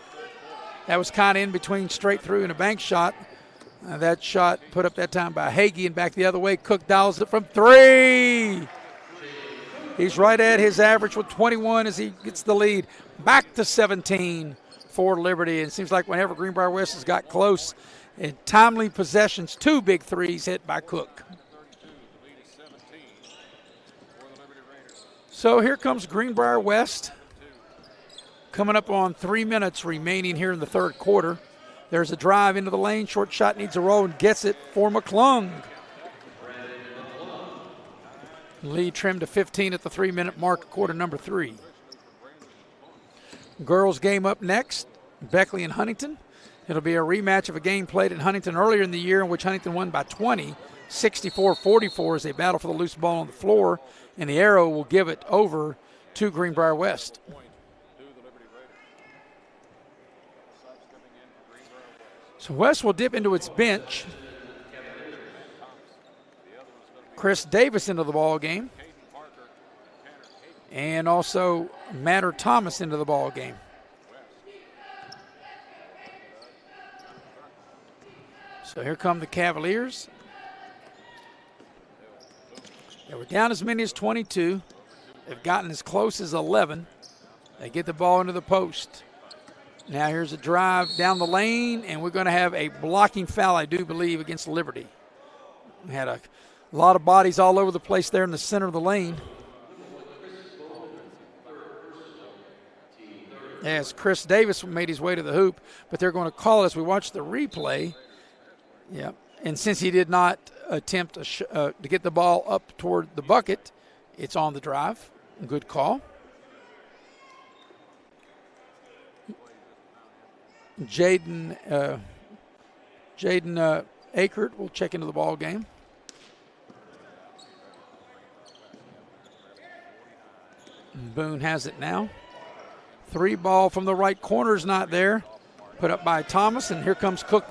That was kind of in between straight through and a bank shot. That shot put up that time by Hagee and back the other way. Cook dials it from three. He's right at his average with 21 as he gets the lead. Back to 17 for Liberty. And it seems like whenever Greenbrier West has got close, And timely possessions, 2 big threes hit by Cook. So here comes Greenbrier West. Coming up on 3 minutes remaining here in the third quarter. There's a drive into the lane. Short shot needs a roll and gets it for McClung. Lead trimmed to 15 at the 3-minute mark, quarter number 3. Girls game up next, Beckley and Huntington. It'll be a rematch of a game played in Huntington earlier in the year in which Huntington won by 20, 64-44 as they battle for the loose ball on the floor, and the arrow will give it over to Greenbrier West. So West will dip into its bench. Chris Davis into the ball game. And also Matter Thomas into the ball game. So here come the Cavaliers. They were down as many as 22. They've gotten as close as 11. They get the ball into the post. Now here's a drive down the lane, and we're going to have a blocking foul, I do believe, against Liberty. We had a lot of bodies all over the place there in the center of the lane. As Chris Davis made his way to the hoop, but they're going to call it as we watch the replay. Yeah, and since he did not attempt to get the ball up toward the bucket, it's on the drive. Good call. Jaden Akert will check into the ball game. Boone has it now. 3 ball from the right corner is not there. Put up by Thomas, and here comes Cook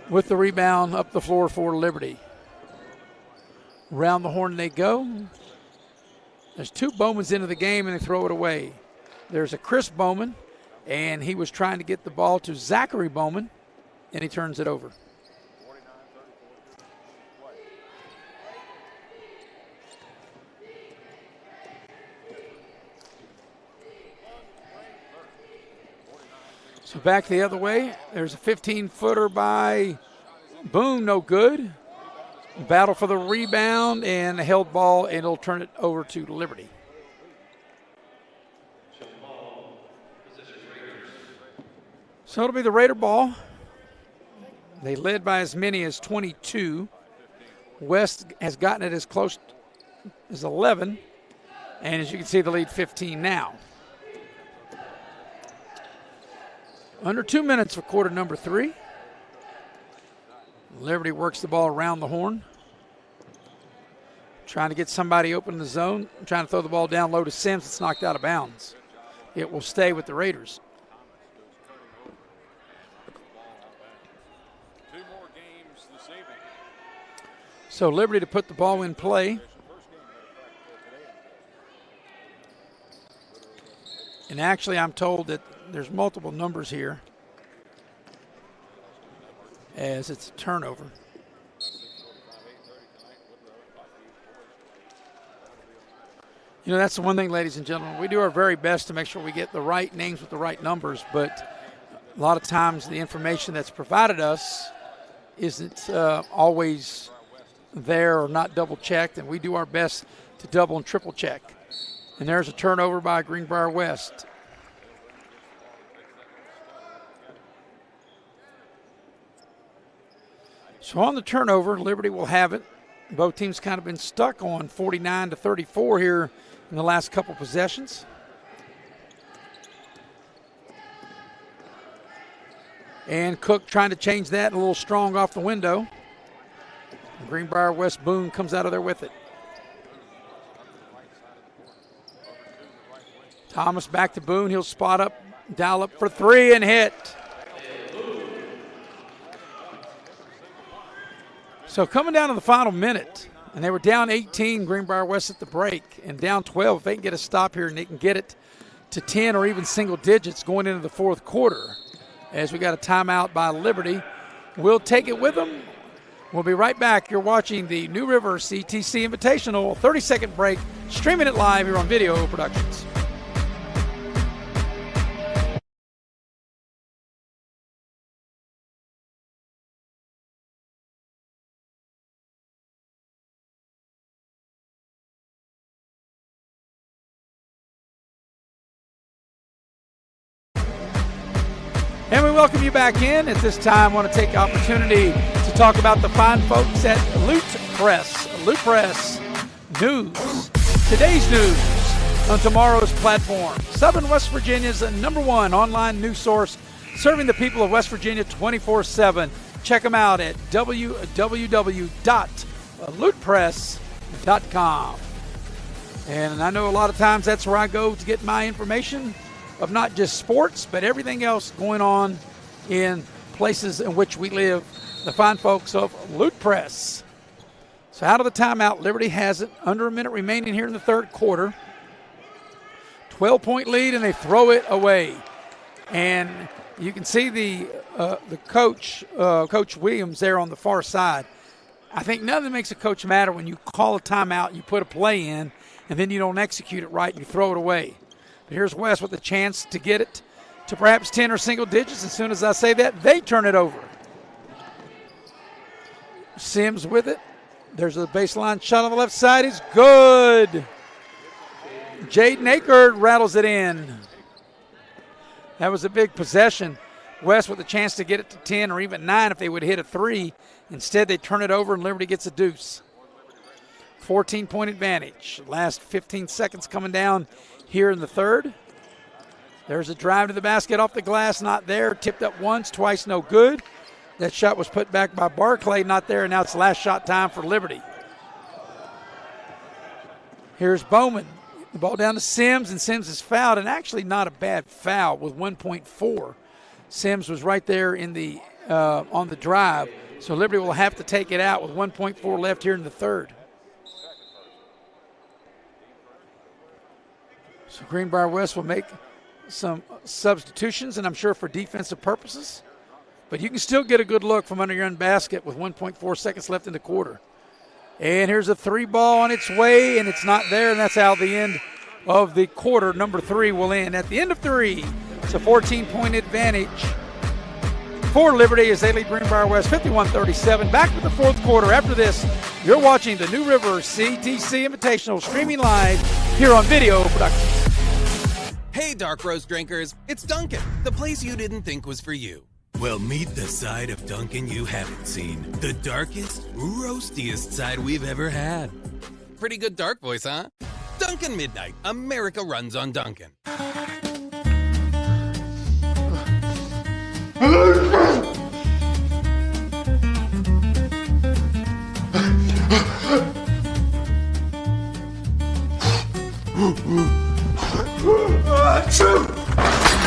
with the rebound up the floor for Liberty. Round the horn they go. There's 2 Bowmans into the game, and they throw it away. There's a Chris Bowman, and he was trying to get the ball to Zachary Bowman, and he turns it over. So back the other way. There's a 15-footer by Boone, no good. Battle for the rebound and a held ball, and it'll turn it over to Liberty. So it'll be the Raider ball. They led by as many as 22. West has gotten it as close as 11. And as you can see, the lead 15 now. Under 2 minutes for quarter number 3. Liberty works the ball around the horn. Trying to get somebody open in the zone. Trying to throw the ball down low to Sims. It's knocked out of bounds. It will stay with the Raiders. So Liberty to put the ball in play. And actually, I'm told that there's multiple numbers here as it's a turnover. You know, that's the one thing, ladies and gentlemen. We do our very best to make sure we get the right names with the right numbers, but a lot of times the information that's provided us isn't always there or not double checked, and we do our best to double and triple check. And there's a turnover by Greenbrier West. So on the turnover, Liberty will have it. Both teams kind of been stuck on 49-34 here in the last couple possessions. And Cook trying to change that, a little strong off the window. Greenbrier West Boone comes out of there with it. Thomas back to Boone. He'll spot up, dial up for 3 and hit. So coming down to the final minute, and they were down 18, Greenbrier West at the break, and down 12. If they can get a stop here and they can get it to 10 or even single digits going into the fourth quarter, as we got a timeout by Liberty. We'll take it with them. We'll be right back. You're watching the New River CTC Invitational 30-second break, streaming it live here on Video Productions. And we welcome you back in. At this time, I want to take the opportunity to talk about the fine folks at Loot Press. Loot Press News. Today's news on tomorrow's platform. Southern West Virginia's #1 online news source serving the people of West Virginia 24/7. Check them out at www.lootpress.com. And I know a lot of times that's where I go to get my information of not just sports, but everything else going on in places in which we live. The fine folks of Loot Press. So out of the timeout, Liberty has it. Under a minute remaining here in the third quarter. 12-point lead, and they throw it away. And you can see the coach, Coach Williams, there on the far side. I think nothing makes a coach matter when you call a timeout, you put a play in, and then you don't execute it right and you throw it away. But here's West with a chance to get it to perhaps 10 or single digits. As soon as I say that, they turn it over. Sims with it. There's a baseline shot on the left side. It's good. Jaden Akert rattles it in. That was a big possession. West with a chance to get it to 10 or even 9 if they would hit a 3. Instead, they turn it over and Liberty gets a deuce. 14-point advantage. Last 15 seconds coming down here in the third. There's a drive to the basket off the glass, not there. Tipped up once, twice, no good. That shot was put back by Barclay, not there, and now it's last shot time for Liberty. Here's Bowman. The ball down to Sims, and Sims is fouled, and actually not a bad foul with 1.4. Sims was right there in the on the drive, so Liberty will have to take it out with 1.4 left here in the third. So Greenbrier West will make some substitutions, and I'm sure for defensive purposes. But you can still get a good look from under your own basket with 1.4 seconds left in the quarter. And here's a 3 ball on its way, and it's not there, and that's how the end of the quarter number 3 will end. At the end of 3, it's a 14-point advantage for Liberty as they lead Greenbrier West 51-37. Back to the fourth quarter. After this, you're watching the New River CTC Invitational streaming live here on Video Productions. Hey, Dark Roast drinkers, it's Dunkin', the place you didn't think was for you. Well, meet the side of Dunkin' you haven't seen. The darkest, roastiest side we've ever had. Pretty good dark voice, huh? Dunkin' Midnight. America runs on Dunkin'.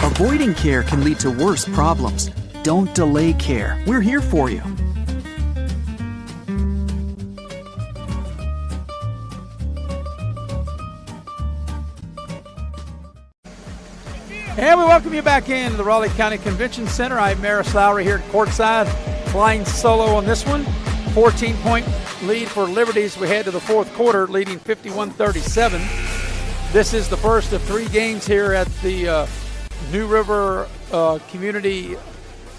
Avoiding care can lead to worse problems. Don't delay care. We're here for you. And we welcome you back into the Raleigh County Convention Center. I'm Maris Lowry here at courtside, flying solo on this one. 14-point lead for Liberties. We head to the fourth quarter, leading 51-37. This is the first of 3 games here at the New River Community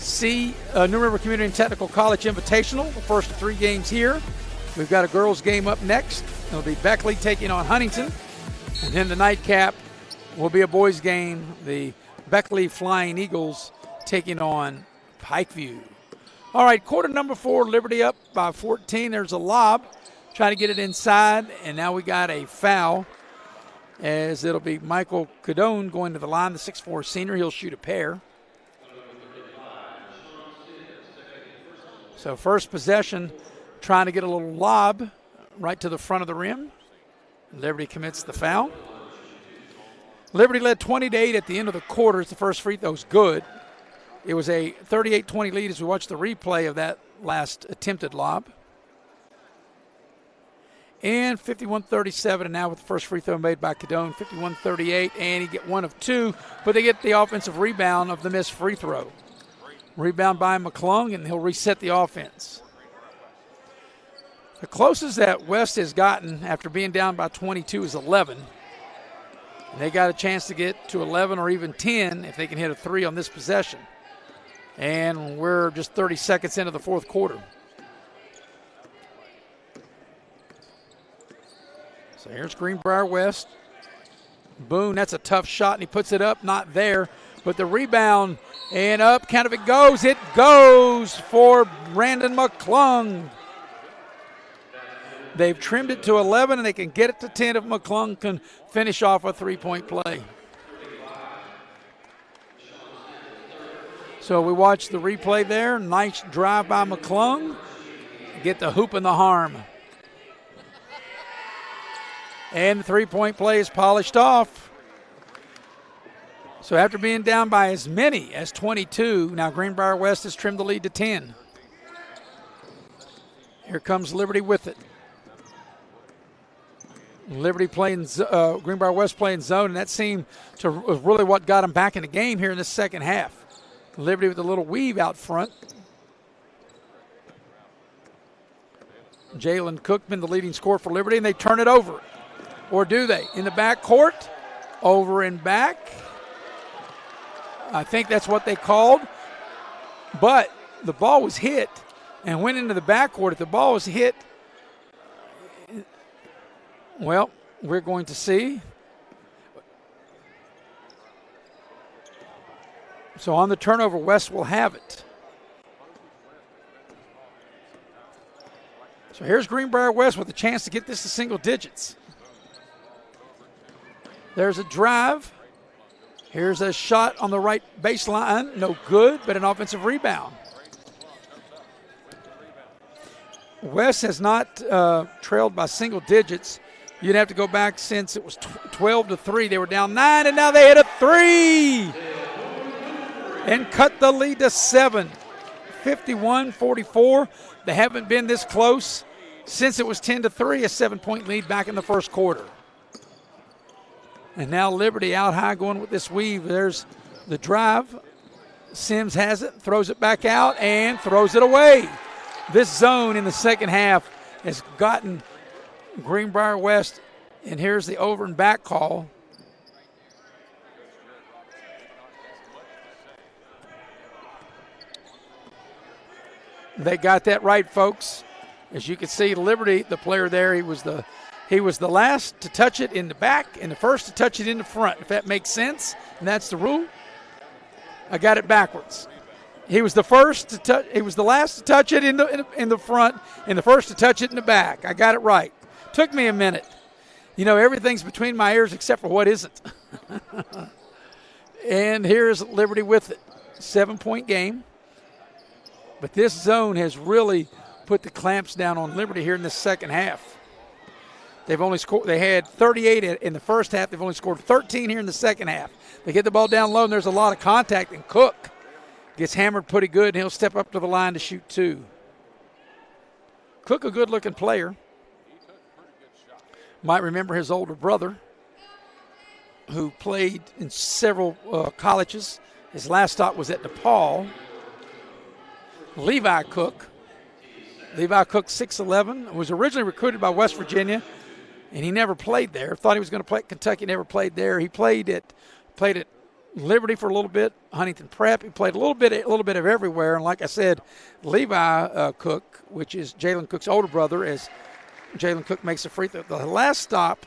and Technical College Invitational. The first of 3 games here. We've got a girls game up next. It'll be Beckley taking on Huntington. And then the nightcap will be a boys game. The Beckley Flying Eagles taking on Pikeview. All right, quarter number 4, Liberty up by 14. There's a lob. Trying to get it inside, and now we got a foul as it'll be Michael Cadone going to the line, the 6'4 senior. He'll shoot a pair. So first possession, trying to get a little lob right to the front of the rim. Liberty commits the foul. Liberty led 20-8 at the end of the quarter. The first free throw's good. It was a 38-20 lead as we watched the replay of that last attempted lob. And 51-37, and now with the first free throw made by Cadone, 51-38, and he get 1 of 2, but they get the offensive rebound of the missed free throw. Rebound by McClung, and he'll reset the offense. The closest that West has gotten after being down by 22 is 11. And they got a chance to get to 11 or even 10 if they can hit a 3 on this possession. And we're just 30 seconds into the fourth quarter. So here's Greenbrier West. Boone, that's a tough shot, and he puts it up, not there. But the rebound, and up kind of it goes. It goes for Brandon McClung. They've trimmed it to 11, and they can get it to 10 if McClung can finish off a three-point play. So we watch the replay there. Nice drive by McClung. Get the hoop and the harm. And the three-point play is polished off. So after being down by as many as 22, now Greenbrier West has trimmed the lead to 10. Here comes Liberty with it. Liberty playing, Greenbrier West playing zone, and that seemed to was really what got them back in the game here in the second half. Liberty with a little weave out front. Jalen Cookman, the leading scorer for Liberty, and they turn it over. Or do they? In the back court, over and back. I think that's what they called. But the ball was hit and went into the backcourt. If the ball was hit, well, we're going to see. So on the turnover, West will have it. So here's Greenbrier West with a chance to get this to single digits. There's a drive. Here's a shot on the right baseline. No good, but an offensive rebound. West has not trailed by single digits. You'd have to go back since it was 12-3. They were down 9, and now they hit a 3 and cut the lead to 7. 51-44. They haven't been this close since it was 10-3, a 7-point lead back in the first quarter. And now Liberty out high going with this weave. There's the drive. Sims has it, throws it back out, and throws it away. This zone in the second half has gotten Greenbrier West, and here's the over and back call. They got that right, folks. As you can see, Liberty, the player there, he was the last to touch it in the back and the first to touch it in the front, if that makes sense. And that's the rule. I got it backwards. He was the first to touch. He was the last to touch it in the front and the first to touch it in the back. I got it right. Took me a minute. You know, everything's between my ears except for what isn't. And here's Liberty with it. 7-point game. But this zone has really put the clamps down on Liberty here in the second half. They've only scored. They had 38 in the first half. They've only scored 13 here in the second half. They get the ball down low, and there's a lot of contact. And Cook gets hammered pretty good, and he'll step up to the line to shoot 2. Cook, a good-looking player. Might remember his older brother, who played in several colleges. His last stop was at DePaul. Levi Cook. Levi Cook, 6'11", was originally recruited by West Virginia, and he never played there. Thought he was going to play at Kentucky, never played there. He played at Liberty for a little bit, Huntington Prep. He played a little bit of everywhere. And like I said, Levi Cook, which is Jalen Cook's older brother, as Jalen Cook makes a free throw. The last stop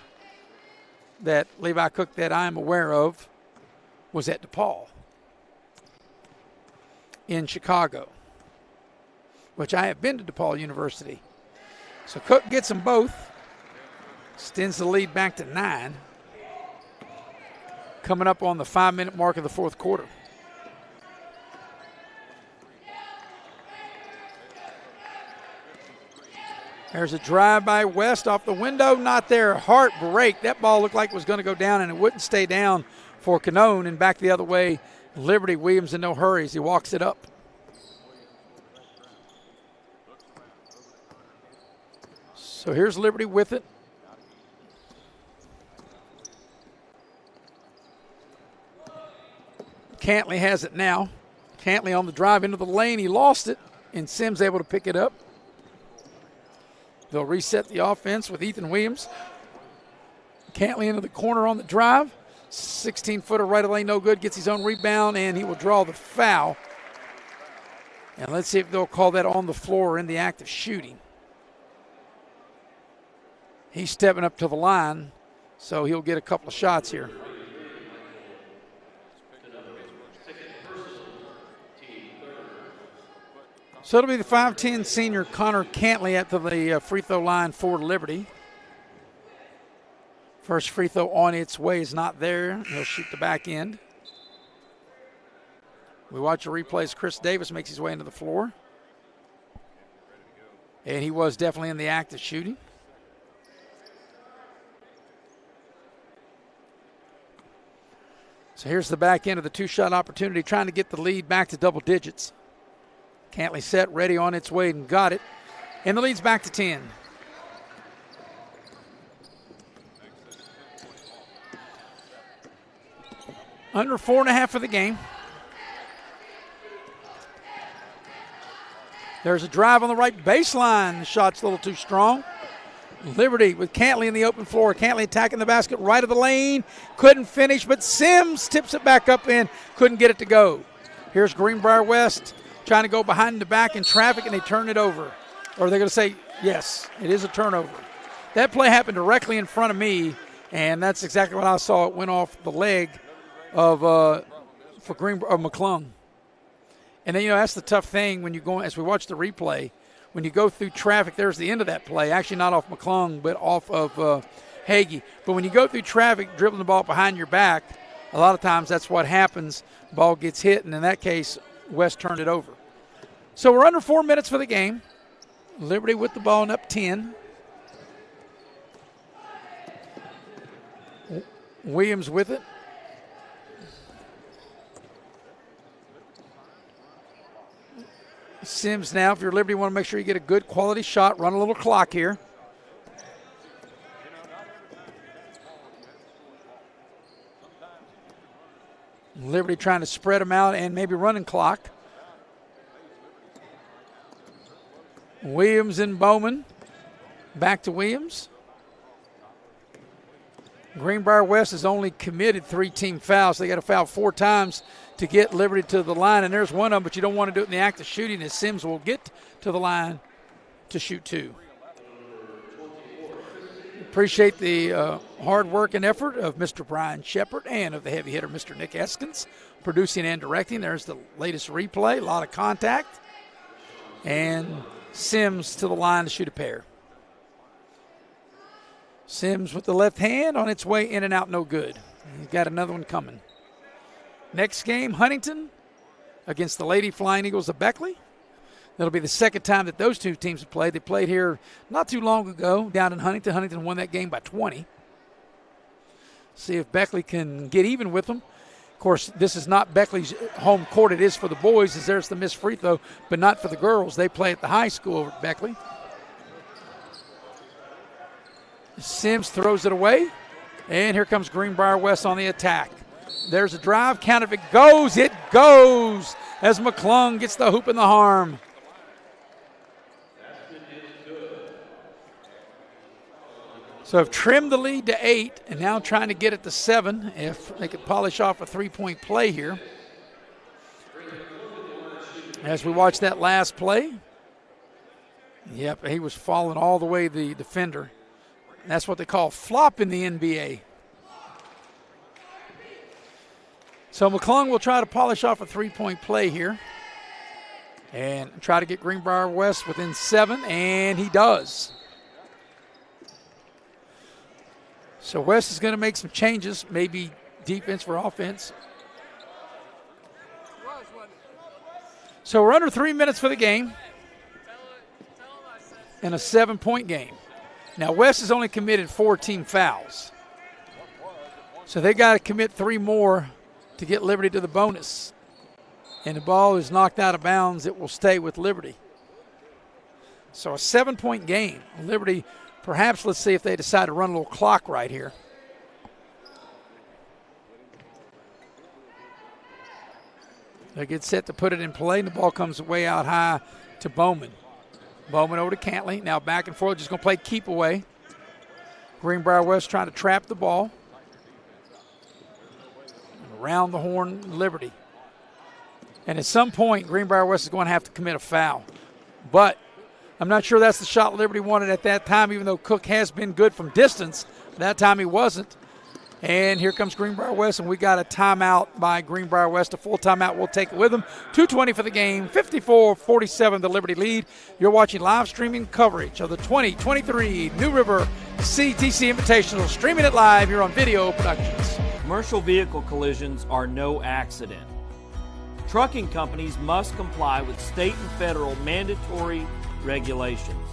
that Levi Cook that I'm aware of was at DePaul in Chicago, which I have been to DePaul University. So Cook gets them both, extends the lead back to 9, coming up on the 5-minute mark of the fourth quarter. There's a drive by West off the window, not there. Heartbreak. That ball looked like it was going to go down, and it wouldn't stay down for Cannone, and back the other way. Liberty. Williams in no hurry as he walks it up. So here's Liberty with it. Cantley has it now. Cantley on the drive into the lane. He lost it, and Sims able to pick it up. They'll reset the offense with Ethan Williams. Cantley into the corner on the drive. 16-footer right of lane, no good. Gets his own rebound, and he will draw the foul. And let's see if they'll call that on the floor or in the act of shooting. He's stepping up to the line, so he'll get a couple of shots here. So it'll be the 5'10 senior Connor Cantley at the free throw line for Liberty. First free throw on its way is not there. He'll shoot the back end. We watch a replay as Chris Davis makes his way into the floor. And he was definitely in the act of shooting. So here's the back end of the two-shot opportunity, trying to get the lead back to double digits. Cantley set, ready, on its way, and got it. And the lead's back to 10. Under 4.5 for the game. There's a drive on the right baseline. The shot's a little too strong. Liberty with Cantley in the open floor. Cantley attacking the basket right of the lane. Couldn't finish, but Sims tips it back up in. Couldn't get it to go. Here's Greenbrier West trying to go behind the back in traffic, and they turn it over. Or they're going to say, yes, it is a turnover. That play happened directly in front of me, and that's exactly what I saw. It went off the leg of McClung. And then, that's the tough thing when you go, as we watch the replay, when you go through traffic, there's the end of that play. Actually, not off McClung, but off of Hagee. But when you go through traffic, dribbling the ball behind your back, a lot of times that's what happens. Ball gets hit, and in that case, West turned it over. So we're under 4 minutes for the game. Liberty with the ball and up 10. Williams with it. Sims now, if you're Liberty, you want to make sure you get a good quality shot. Run a little clock here. Liberty trying to spread them out and maybe running clock. Williams and Bowman. Back to Williams. Greenbrier West has only committed 3 team fouls. They got to foul 4 times to get Liberty to the line, and there's one of them, but you don't want to do it in the act of shooting, as Sims will get to the line to shoot 2. Appreciate the hard work and effort of Mr. Brian Shepard and of the heavy hitter, Mr. Nick Eskins, producing and directing. There's the latest replay, a lot of contact. And Sims to the line to shoot a pair. Sims with the left hand on its way in and out, no good. He's got another one coming. Next game, Huntington against the Lady Flying Eagles of Beckley. That'll be the second time that those two teams have played. They played here not too long ago down in Huntington. Huntington won that game by 20. See if Beckley can get even with them. Of course, this is not Beckley's home court. It is for the boys, as there's the missed free throw, but not for the girls. They play at the high school over at Beckley. Sims throws it away, and here comes Greenbrier West on the attack. There's a drive. Count if it goes. It goes as McClung gets the hoop in the arm. So have trimmed the lead to 8 and now trying to get it to 7 if they could polish off a three-point play here. As we watch that last play, yep, he was falling all the way, the defender. That's what they call flop in the NBA. So McClung will try to polish off a three-point play here and try to get Greenbrier West within 7, and he does. So West is going to make some changes, maybe defense for offense. So we're under 3 minutes for the game in a 7-point game. Now West has only committed 4 team fouls. So they got to commit 3 more to get Liberty to the bonus. And the ball is knocked out of bounds. It will stay with Liberty. So a 7-point game. Liberty, perhaps, let's see if they decide to run a little clock right here. They get set to put it in play, and the ball comes way out high to Bowman. Bowman over to Cantley. Now back and forth, just going to play keep away. Greenbrier West trying to trap the ball. Around the horn, Liberty. And at some point, Greenbrier West is going to have to commit a foul. But I'm not sure that's the shot Liberty wanted at that time, even though Cook has been good from distance. That time he wasn't. And here comes Greenbrier West, and we got a timeout by Greenbrier West, a full timeout. We'll take it with them. 2:20 for the game, 54-47 the Liberty lead. You're watching live streaming coverage of the 2023 New River CTC Invitational, streaming it live here on Video Productions. Commercial vehicle collisions are no accident. Trucking companies must comply with state and federal mandatory regulations.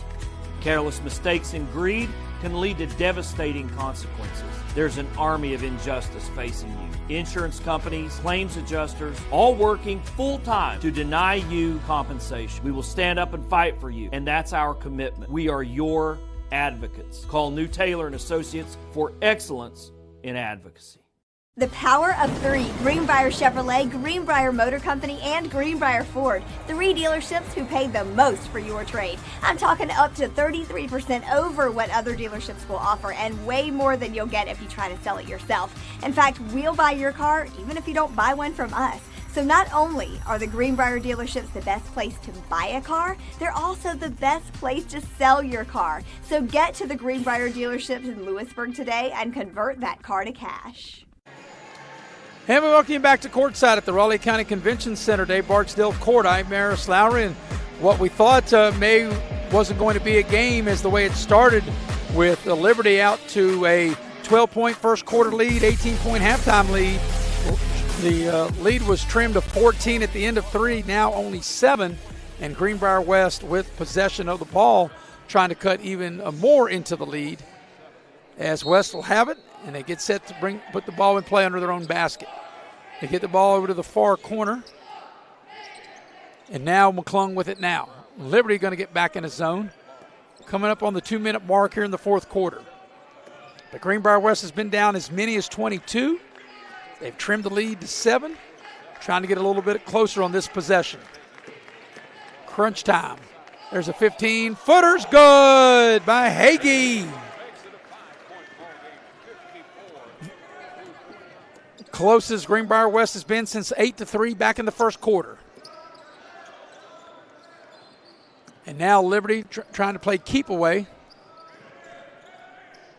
Careless mistakes and greed can lead to devastating consequences. There's an army of injustice facing you. Insurance companies, claims adjusters, all working full-time to deny you compensation. We will stand up and fight for you, and that's our commitment. We are your advocates. Call New Taylor and Associates for excellence in advocacy. The power of three: Greenbrier Chevrolet, Greenbrier Motor Company, and Greenbrier Ford. 3 dealerships who pay the most for your trade. I'm talking up to 33% over what other dealerships will offer, and way more than you'll get if you try to sell it yourself. In fact, we'll buy your car even if you don't buy one from us. So not only are the Greenbrier dealerships the best place to buy a car, they're also the best place to sell your car. So get to the Greenbrier dealerships in Lewisburg today and convert that car to cash. And we welcome you back to courtside at the Raleigh County Convention Center. Dave Barksdale court. I'm Maris Lowry, and what we thought wasn't going to be a game is the way it started, with Liberty out to a 12-point first quarter lead, 18-point halftime lead. The lead was trimmed to 14 at the end of 3, now only 7, and Greenbrier West with possession of the ball, trying to cut even more into the lead, as West will have it, and they get set to put the ball in play under their own basket. They get the ball over to the far corner, and now McClung with it now. Liberty going to get back in a zone, coming up on the 2-minute mark here in the fourth quarter. But Greenbrier West has been down as many as 22. They've trimmed the lead to 7, trying to get a little bit closer on this possession. Crunch time. There's a 15-footer's good by Hagee. Closest Greenbrier West has been since 8-3 back in the first quarter. And now Liberty trying to play keep away.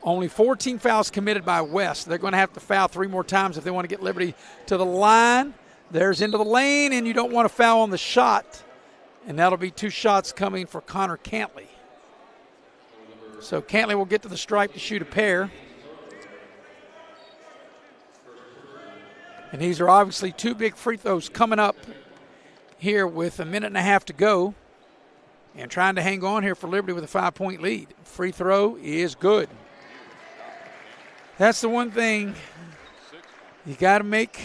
Only 14 fouls committed by West. They're going to have to foul 3 more times if they want to get Liberty to the line. There's into the lane, and you don't want to foul on the shot. And that'll be 2 shots coming for Connor Cantley. So Cantley will get to the stripe to shoot a pair. And these are obviously 2 big free throws coming up here with a minute and a half to go. And trying to hang on here for Liberty with a 5-point lead. Free throw is good. That's the one thing you got to make.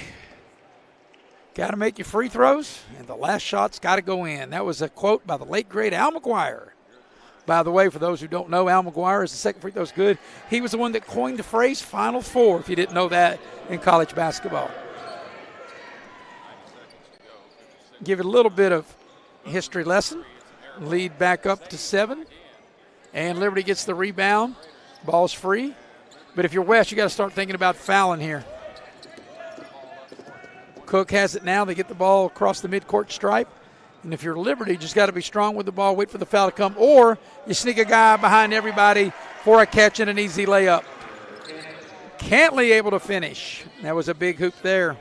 Got to make your free throws, and the last shot's got to go in. That was a quote by the late great Al McGuire. By the way, for those who don't know, Al McGuire is the second free throw's good. He was the one that coined the phrase Final Four, if you didn't know that, in college basketball. Give it a little bit of history lesson. Lead back up to 7. And Liberty gets the rebound. Ball's free. But if you're West, you got to start thinking about fouling here. Cook has it now. They get the ball across the midcourt stripe. And if you're Liberty, you just got to be strong with the ball, wait for the foul to come, or you sneak a guy behind everybody for a catch and an easy layup. Cantley able to finish. That was a big hoop there.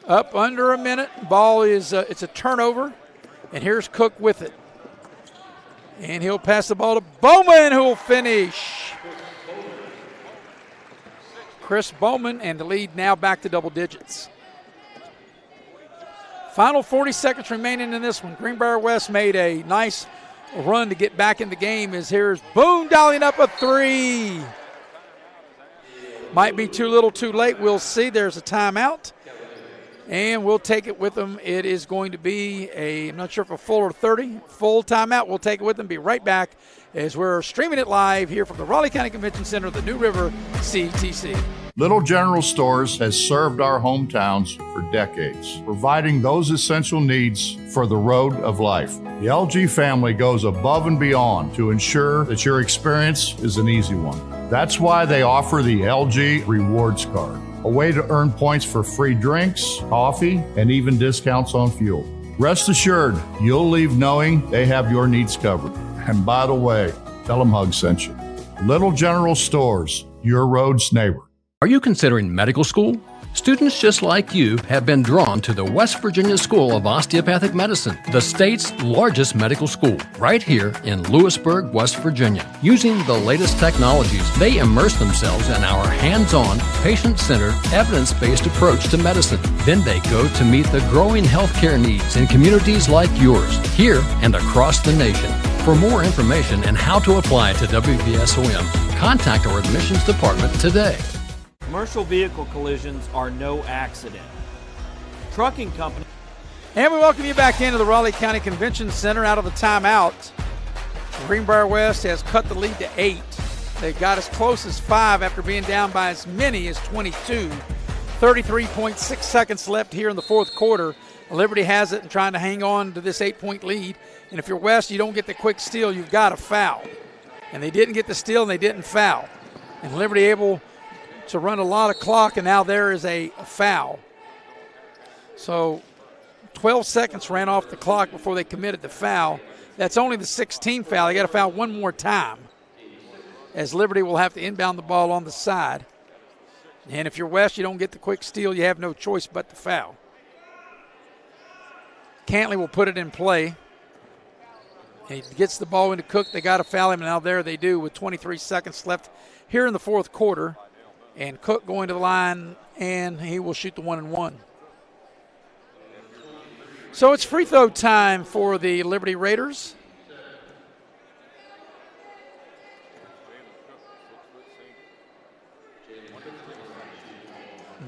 Up under a minute. Ball is it's a turnover, and here's Cook with it. And he'll pass the ball to Bowman, who will finish. Chris Bowman, and the lead now back to double digits. Final 40 seconds remaining in this one. Greenbrier West made a nice run to get back in the game, as here's Boone dialing up a 3. Might be too little too late. We'll see. There's a timeout. And we'll take it with them. It is going to be I'm not sure if a full or 30. Full timeout. We'll take it with them. Be right back as we're streaming it live here from the Raleigh County Convention Center at the New River CTC. Little General Stores has served our hometowns for decades, providing those essential needs for the road of life. The LG family goes above and beyond to ensure that your experience is an easy one. That's why they offer the LG Rewards Card, a way to earn points for free drinks, coffee, and even discounts on fuel. Rest assured, you'll leave knowing they have your needs covered. And by the way, tell them Hug sent you. Little General Stores, your road's neighbor. Are you considering medical school? Students just like you have been drawn to the West Virginia School of Osteopathic Medicine, the state's largest medical school, right here in Lewisburg, West Virginia. Using the latest technologies, they immerse themselves in our hands-on, patient-centered, evidence-based approach to medicine. Then they go to meet the growing healthcare needs in communities like yours, here and across the nation. For more information and how to apply to WVSOM, contact our admissions department today. Commercial vehicle collisions are no accident. Trucking companies. And we welcome you back into the Raleigh County Convention Center out of the timeout. Greenbrier West has cut the lead to 8. They got as close as 5 after being down by as many as 22. 33.6 seconds left here in the fourth quarter. Liberty has it and trying to hang on to this 8-point lead. And if you're West, you don't get the quick steal, you've got a foul. And they didn't get the steal and they didn't foul. And Liberty able to run a lot of clock, and now there is a foul. So 12 seconds ran off the clock before they committed the foul. That's only the 16th foul. They got to foul one more time, as Liberty will have to inbound the ball on the side. And if you're West, you don't get the quick steal, you have no choice but to foul. Cantley will put it in play. He gets the ball into Cook. They got to foul him, and now there they do with 23 seconds left here in the fourth quarter. And Cook going to the line, and he will shoot the 1-and-1. So it's free throw time for the Liberty Raiders.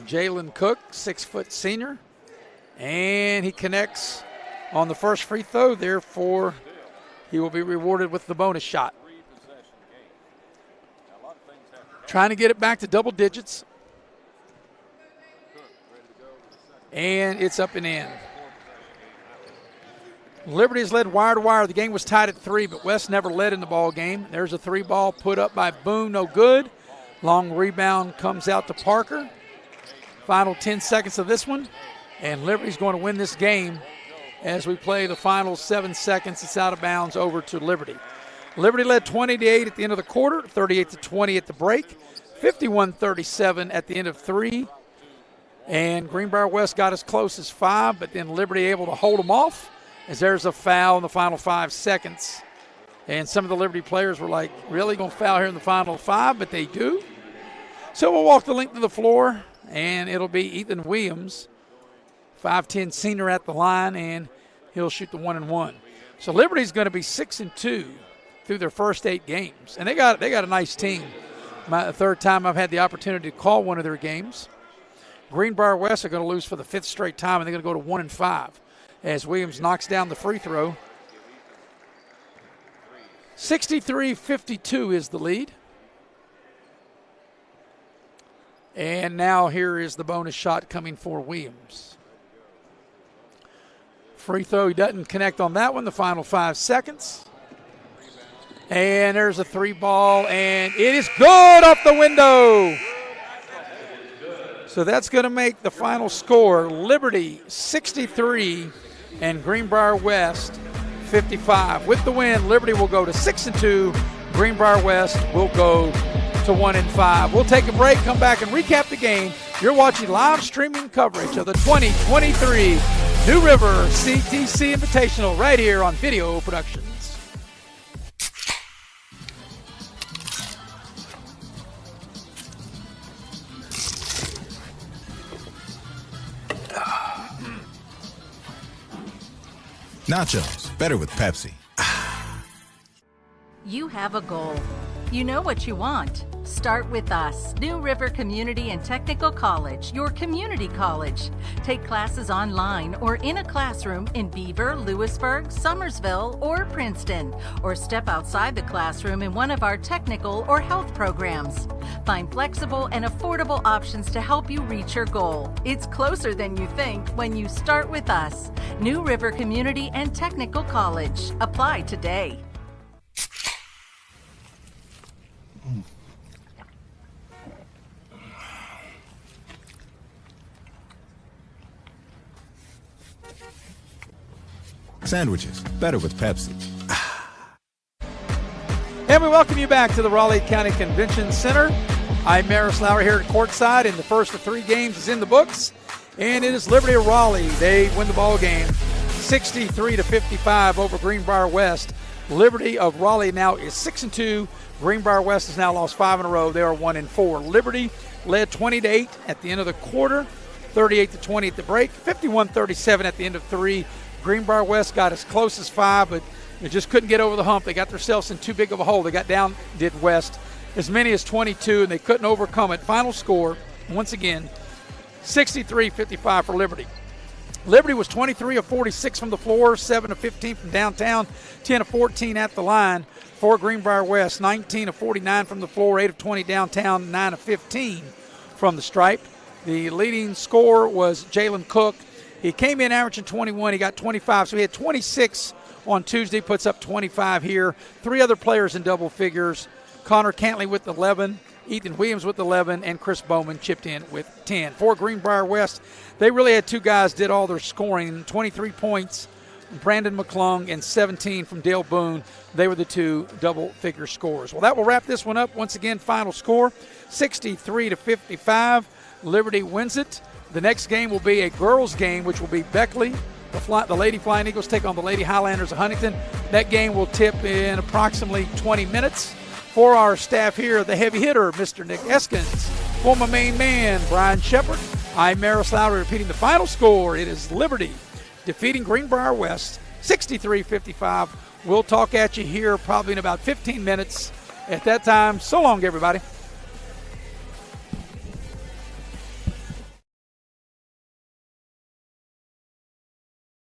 Jalen Cook, 6-foot senior. And he connects on the first free throw. Therefore, he will be rewarded with the bonus shot. Trying to get it back to double digits. And it's up and in. Liberty has led wire to wire. The game was tied at 3, but West never led in the ball game. There's a 3-ball put up by Boone, no good. Long rebound comes out to Parker. Final 10 seconds of this one. And Liberty's going to win this game as we play the final 7 seconds. It's out of bounds over to Liberty. Liberty led 20-8 at the end of the quarter, 38-20 at the break, 51-37 at the end of 3. And Greenbrier West got as close as 5, but then Liberty able to hold them off as there's a foul in the final 5 seconds. And some of the Liberty players were like, really going to foul here in the final 5, but they do. So we'll walk the length of the floor, and it'll be Ethan Williams, 5'10 senior at the line, and he'll shoot the 1-and-1. So Liberty's going to be 6-2 through their first 8 games. And they got a nice team. The third time I've had the opportunity to call one of their games. Greenbrier West are going to lose for the 5th straight time, and they're going to go to 1-5 as Williams knocks down the free throw. 63-52 is the lead. And now here is the bonus shot coming for Williams. Free throw, he doesn't connect on that one, the final 5 seconds. And there's a 3-ball, and it is good off the window. So that's going to make the final score Liberty 63 and Greenbrier West 55. With the win, Liberty will go to 6-2. Greenbrier West will go to 1-5. We'll take a break, come back and recap the game. You're watching live streaming coverage of the 2023 New River CTC Invitational right here on Video Productions. Nachos, better with Pepsi. You have a goal. You know what you want. Start with us, New River Community and Technical College, your community college. Take classes online or in a classroom in Beaver, Lewisburg, Summersville, or Princeton, or step outside the classroom in one of our technical or health programs. Find flexible and affordable options to help you reach your goal. It's closer than you think when you start with us, New River Community and Technical College. Apply today. Sandwiches, better with Pepsi. And we welcome you back to the Raleigh County Convention Center I'm Maris Lauer here at courtside, and the first of 3 games is in the books. And it is Liberty of Raleigh. They win the ball game 63-55 over Greenbrier West. Liberty of Raleigh now is 6-2. Greenbrier West has now lost 5 in a row. They are 1-4. Liberty led 20-8 at the end of the quarter, 38-20 at the break, 51-37 at the end of 3. Greenbrier West got as close as 5, but they just couldn't get over the hump. They got themselves in too big of a hole. They got down, did West, as many as 22, and they couldn't overcome it. Final score, once again, 63-55 for Liberty. Liberty was 23 of 46 from the floor, 7 of 15 from downtown, 10 of 14 at the line. For Greenbrier West, 19 of 49 from the floor, 8 of 20 downtown, 9 of 15 from the stripe. The leading scorer was Jalen Cook. He came in averaging 21. He got 25, so he had 26 on Tuesday, puts up 25 here. 3 other players in double figures. Connor Cantley with 11, Ethan Williams with 11, and Chris Bowman chipped in with 10. For Greenbrier West, they really had 2 guys did all their scoring, 23 points, Brandon McClung, and 17 from Dale Boone. They were the 2 double-figure scorers. Well, that will wrap this one up. Once again, final score, 63-55. Liberty wins it. The next game will be a girls' game, which will be Beckley. The Lady Flying Eagles take on the Lady Highlanders of Huntington. That game will tip in approximately 20 minutes. For our staff here, the heavy hitter, Mr. Nick Eskins. For my main man, Brian Shepard, I'm Maris Lowry repeating the final score. It is Liberty defeating Greenbrier West 63-55. We'll talk at you here probably in about 15 minutes. At that time, so long, everybody.